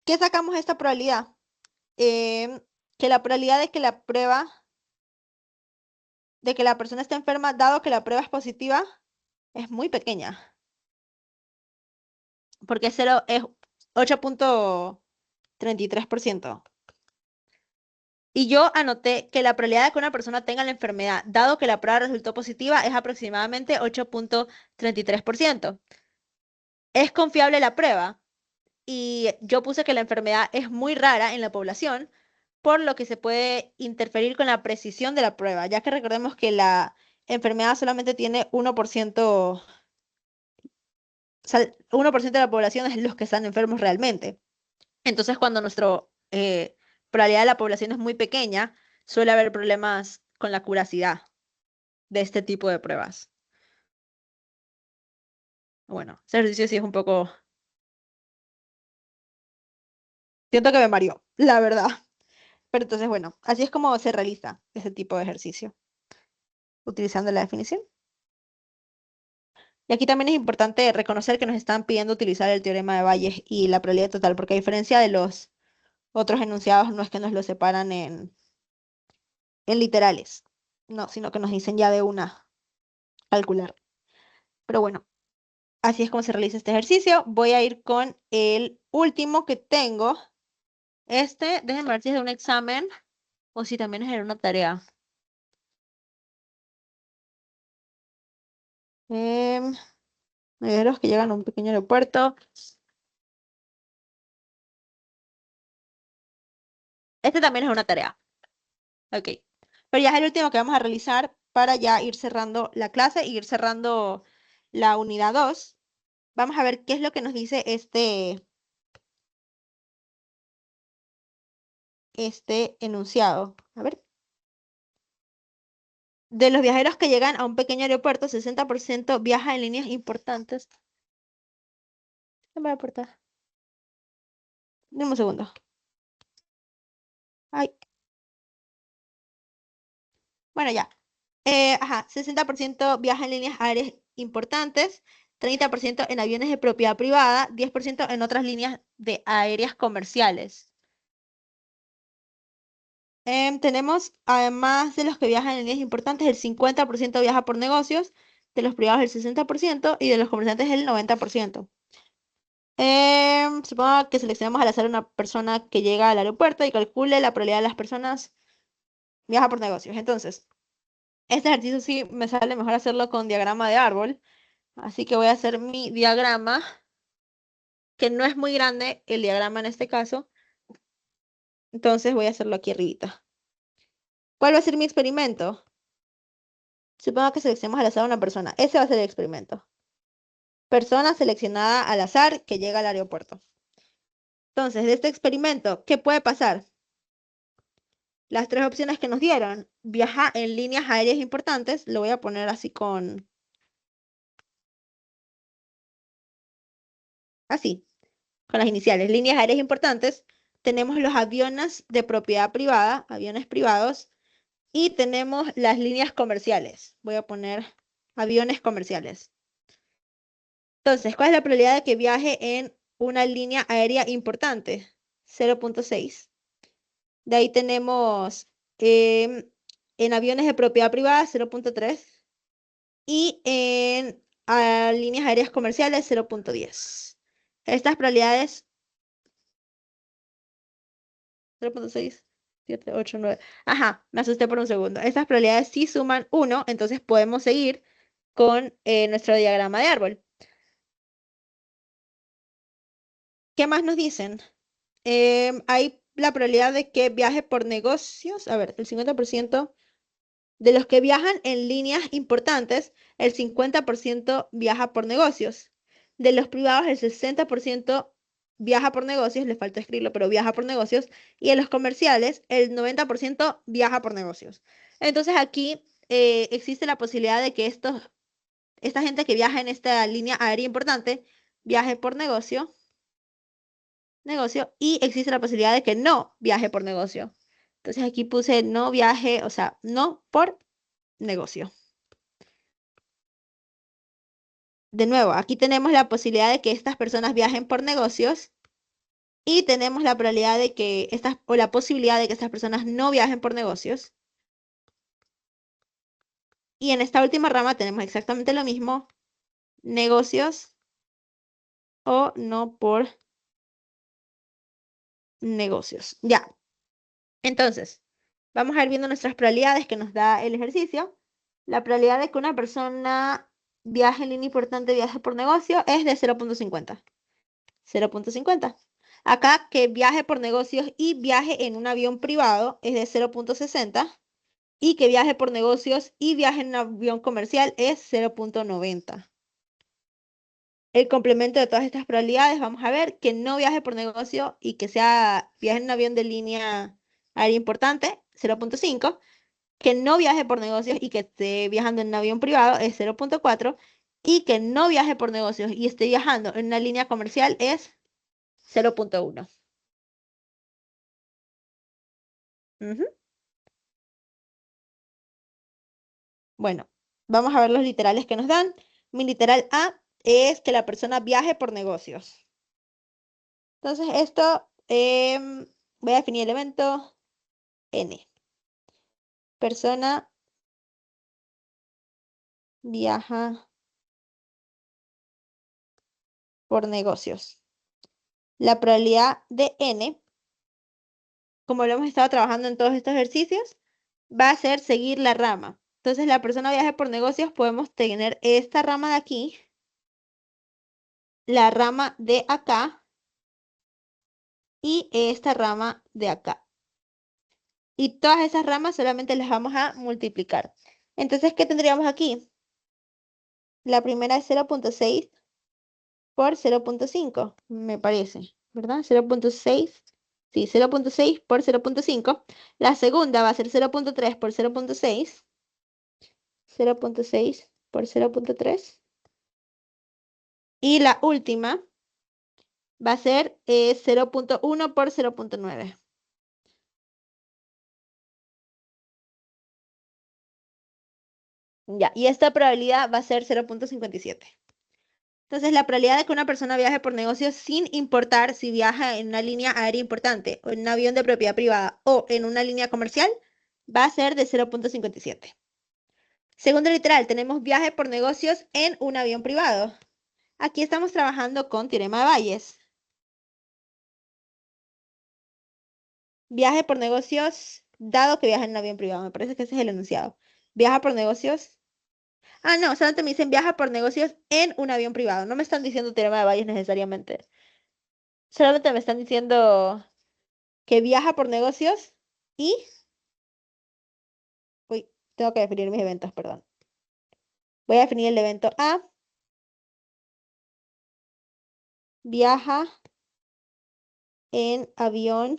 ¿Qué sacamos de esta probabilidad? Em, que la probabilidad de que la prueba, de que la persona esté enferma, dado que la prueba es positiva, es muy pequeña, porque cero es 8,33%. Y yo anoté que la probabilidad de que una persona tenga la enfermedad, dado que la prueba resultó positiva, es aproximadamente 8,33%. Es confiable la prueba y yo puse que la enfermedad es muy rara en la población, por lo que se puede interferir con la precisión de la prueba, ya que recordemos que la enfermedad solamente tiene 1%, o sea, 1% de la población es los que están enfermos realmente. Entonces, cuando nuestra probabilidad de la población es muy pequeña, suele haber problemas con la curiosidad de este tipo de pruebas. Bueno, ese ejercicio sí es un poco... Siento que me mareó, la verdad. Pero entonces, bueno, así es como se realiza ese tipo de ejercicio, utilizando la definición. Y aquí también es importante reconocer que nos están pidiendo utilizar el teorema de Bayes y la probabilidad total, porque a diferencia de los otros enunciados, no es que nos lo separan en literales, no, sino que nos dicen ya de una calcular. Pero bueno, así es como se realiza este ejercicio. Voy a ir con el último que tengo. Déjenme ver si es de un examen o si también es de una tarea. Em, Viajeros que llegan a un pequeño aeropuerto. Este también es una tarea. Ok. Pero ya es el último que vamos a realizar para ya ir cerrando la clase e ir cerrando la unidad 2. Vamos a ver qué es lo que nos dice este enunciado. A ver. De los viajeros que llegan a un pequeño aeropuerto, 60% viaja en líneas importantes. ¿Qué me va a aportar? Dame un segundo. Ay, bueno, ya. Ajá, 60% viaja en líneas aéreas importantes, 30% en aviones de propiedad privada, 10% en otras líneas de aéreas comerciales. Tenemos, además de los que viajan en líneas importantes, el 50% viaja por negocios, de los privados el 60% y de los comerciantes el 90%. Supongo que seleccionamos al azar una persona que llega al aeropuerto y calcule la probabilidad de las personas viaja por negocios. Entonces, este ejercicio sí me sale mejor hacerlo con diagrama de árbol, así que voy a hacer mi diagrama, que no es muy grande el diagrama en este caso, entonces voy a hacerlo aquí arribita. ¿Cuál va a ser mi experimento? Supongo que seleccionamos al azar una persona. Ese va a ser el experimento. Persona seleccionada al azar que llega al aeropuerto. Entonces, de este experimento, ¿qué puede pasar? Las tres opciones que nos dieron, viaja en líneas aéreas importantes, lo voy a poner así así, con las iniciales, líneas aéreas importantes, tenemos los aviones de propiedad privada, aviones privados, y tenemos las líneas comerciales. Voy a poner aviones comerciales. Entonces, ¿cuál es la probabilidad de que viaje en una línea aérea importante? 0,6. De ahí tenemos en aviones de propiedad privada 0,3 y en líneas aéreas comerciales 0,10. Estas probabilidades 0,6, 7, 8, 9. Ajá, me asusté por un segundo. Estas probabilidades sí suman 1, entonces podemos seguir con nuestro diagrama de árbol. ¿Qué más nos dicen? Hay la probabilidad de que viaje por negocios. A ver, el 50% de los que viajan en líneas importantes, el 50% viaja por negocios. De los privados, el 60% viaja por negocios, le falta escribirlo, pero viaja por negocios, y en los comerciales el 90% viaja por negocios. Entonces aquí existe la posibilidad de que esta gente que viaja en esta línea aérea importante viaje por negocio, y existe la posibilidad de que no viaje por negocio. Entonces aquí puse no viaje, o sea, no por negocio. De nuevo, aquí tenemos la posibilidad de que estas personas viajen por negocios y tenemos la probabilidad de que o la posibilidad de que estas personas no viajen por negocios. Y en esta última rama tenemos exactamente lo mismo, negocios o no por negocios. Ya, entonces, vamos a ir viendo nuestras probabilidades que nos da el ejercicio. La probabilidad de que una persona viaje en línea importante, viaje por negocio, es de 0.50. 0.50. Acá que viaje por negocios y viaje en un avión privado es de 0.60. Y que viaje por negocios y viaje en un avión comercial es 0.90. El complemento de todas estas probabilidades, vamos a ver que no viaje por negocio y que viaje en un avión de línea aérea importante, 0.5. Que no viaje por negocios y que esté viajando en un avión privado es 0.4. Y que no viaje por negocios y esté viajando en una línea comercial es 0.1. Ujú. Bueno, vamos a ver los literales que nos dan. Mi literal A es que la persona viaje por negocios. Entonces, esto voy a definir el elemento N. Persona viaja por negocios. La probabilidad de N, como lo hemos estado trabajando en todos estos ejercicios, va a ser seguir la rama. Entonces, la persona viaje por negocios, podemos tener esta rama de aquí, la rama de acá y esta rama de acá. Y todas esas ramas solamente las vamos a multiplicar. Entonces, ¿qué tendríamos aquí? La primera es 0.6 por 0.5, me parece, ¿verdad? 0.6, sí, 0.6 por 0.5. La segunda va a ser 0.3 por 0.6, 0.6 por 0.3. Y la última va a ser 0.1 por 0.9. Ya, y esta probabilidad va a ser 0.57. Entonces, la probabilidad de que una persona viaje por negocios sin importar si viaja en una línea aérea importante o en un avión de propiedad privada o en una línea comercial va a ser de 0.57. Segundo literal, tenemos viaje por negocios en un avión privado. Aquí estamos trabajando con teorema de Bayes. Viaje por negocios, dado que viaja en un avión privado. Me parece que ese es el enunciado. Viaja por negocios. Ah, no, solamente me dicen viaja por negocios en un avión privado. No me están diciendo teorema de Bayes necesariamente. Solamente me están diciendo que viaja por negocios y... Uy, tengo que definir mis eventos, perdón. Voy a definir el evento A. Viaja en avión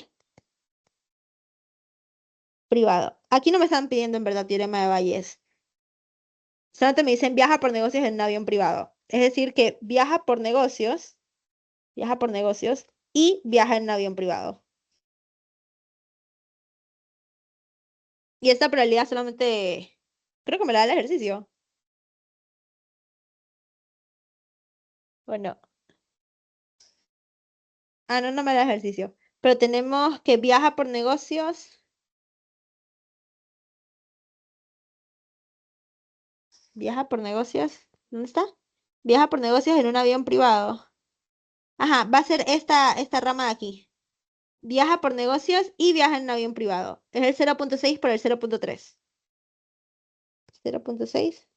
privado. Aquí no me están pidiendo en verdad teorema de Bayes. Solamente me dicen viaja por negocios en un avión privado. Es decir, que viaja por negocios y viaja en un avión privado. Y esta probabilidad solamente, creo que me la da el ejercicio. Bueno, no, no me da el ejercicio. Pero tenemos que viaja por negocios. Viaja por negocios. ¿Dónde está? Viaja por negocios en un avión privado. Ajá, va a ser esta rama de aquí. Viaja por negocios y viaja en un avión privado. Es el 0.6 por el 0.3. 0.6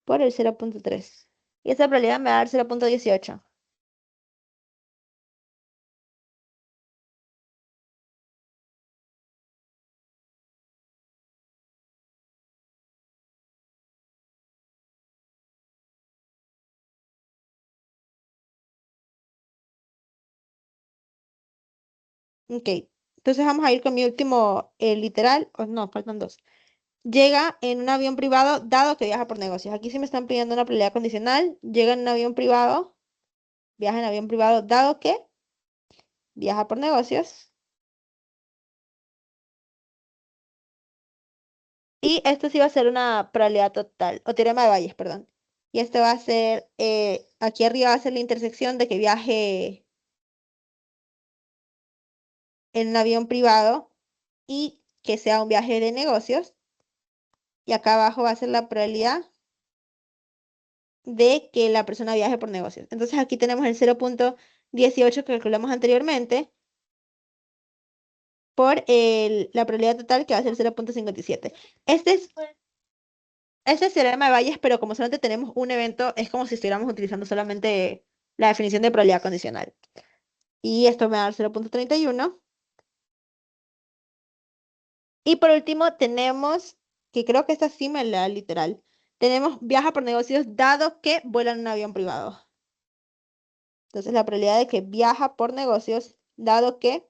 por el 0.3. Y esa probabilidad me va a dar 0.18. Ok, entonces vamos a ir con mi último literal, o no, faltan dos. Llega en un avión privado dado que viaja por negocios. Aquí sí me están pidiendo una probabilidad condicional. Llega en un avión privado, viaja en avión privado dado que viaja por negocios. Y esto sí va a ser una probabilidad total, o teorema de Bayes, perdón. Y este va a ser, aquí arriba va a ser la intersección de que viaje en un avión privado y que sea un viaje de negocios. Y acá abajo va a ser la probabilidad de que la persona viaje por negocios. Entonces aquí tenemos el 0,18 que calculamos anteriormente por la probabilidad total que va a ser 0,57. Este es el teorema de Bayes, pero como solamente tenemos un evento, es como si estuviéramos utilizando solamente la definición de probabilidad condicional. Y esto me va a dar 0,31. Y por último tenemos, que creo que esta sí me la da literal, tenemos viaja por negocios dado que vuela en un avión privado. Entonces la probabilidad de que viaja por negocios dado que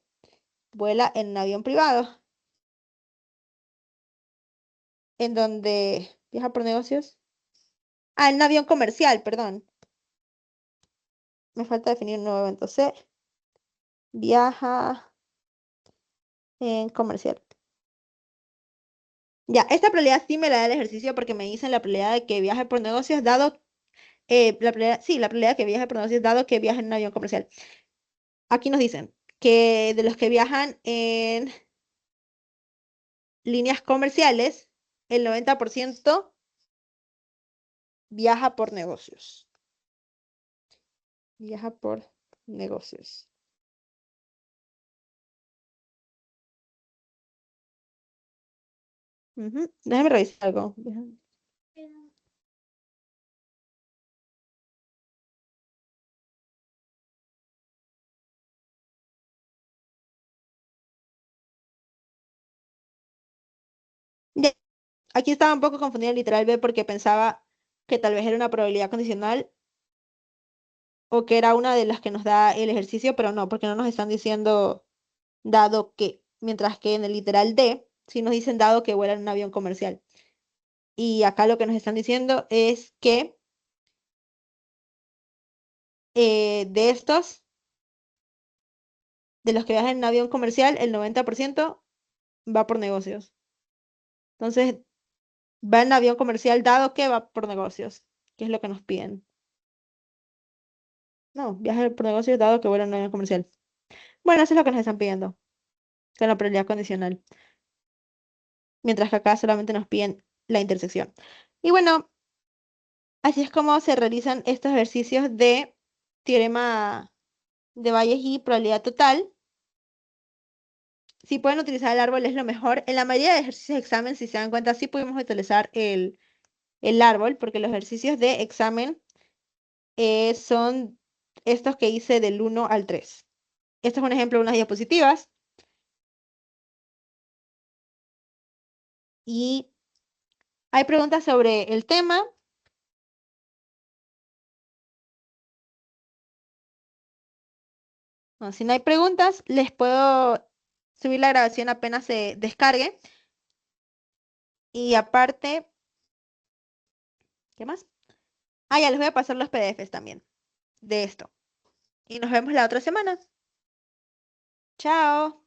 vuela en un avión privado. En donde viaja por negocios. Ah, en un avión comercial, perdón. Me falta definir un nuevo evento. C. Viaja en comercial. Ya, esta probabilidad sí me la da el ejercicio porque me dicen la probabilidad de que viaje por negocios dado, sí, la probabilidad de que viaje por negocios dado que viaje en un avión comercial. Aquí nos dicen que de los que viajan en líneas comerciales, el 90% viaja por negocios. Viaja por negocios. Déjame revisar algo. Ya, aquí estaba un poco confundida en literal B porque pensaba que tal vez era una probabilidad condicional o que era una de las que nos da el ejercicio, pero no, porque no nos están diciendo dado que, mientras que en el literal D sí nos dicen dado que vuelan en un avión comercial. Y acá lo que nos están diciendo es que de estos, de los que viajan en un avión comercial, el 90% va por negocios. Entonces, va en avión comercial dado que va por negocios, que es lo que nos piden. No, viaja por negocios dado que vuela en un avión comercial. Bueno, eso es lo que nos están pidiendo, con la probabilidad condicional. Mientras que acá solamente nos piden la intersección. Y bueno, así es como se realizan estos ejercicios de teorema de Bayes y probabilidad total. Si pueden utilizar el árbol es lo mejor. En la mayoría de ejercicios de examen, si se dan cuenta, sí pudimos utilizar el árbol, porque los ejercicios de examen son estos que hice del 1 al 3. Este es un ejemplo de unas diapositivas. Y hay preguntas sobre el tema. No, si no hay preguntas, les puedo subir la grabación apenas se descargue. Y aparte, ¿qué más? Ah, ya les voy a pasar los PDFs también de esto. Y nos vemos la otra semana. Chao.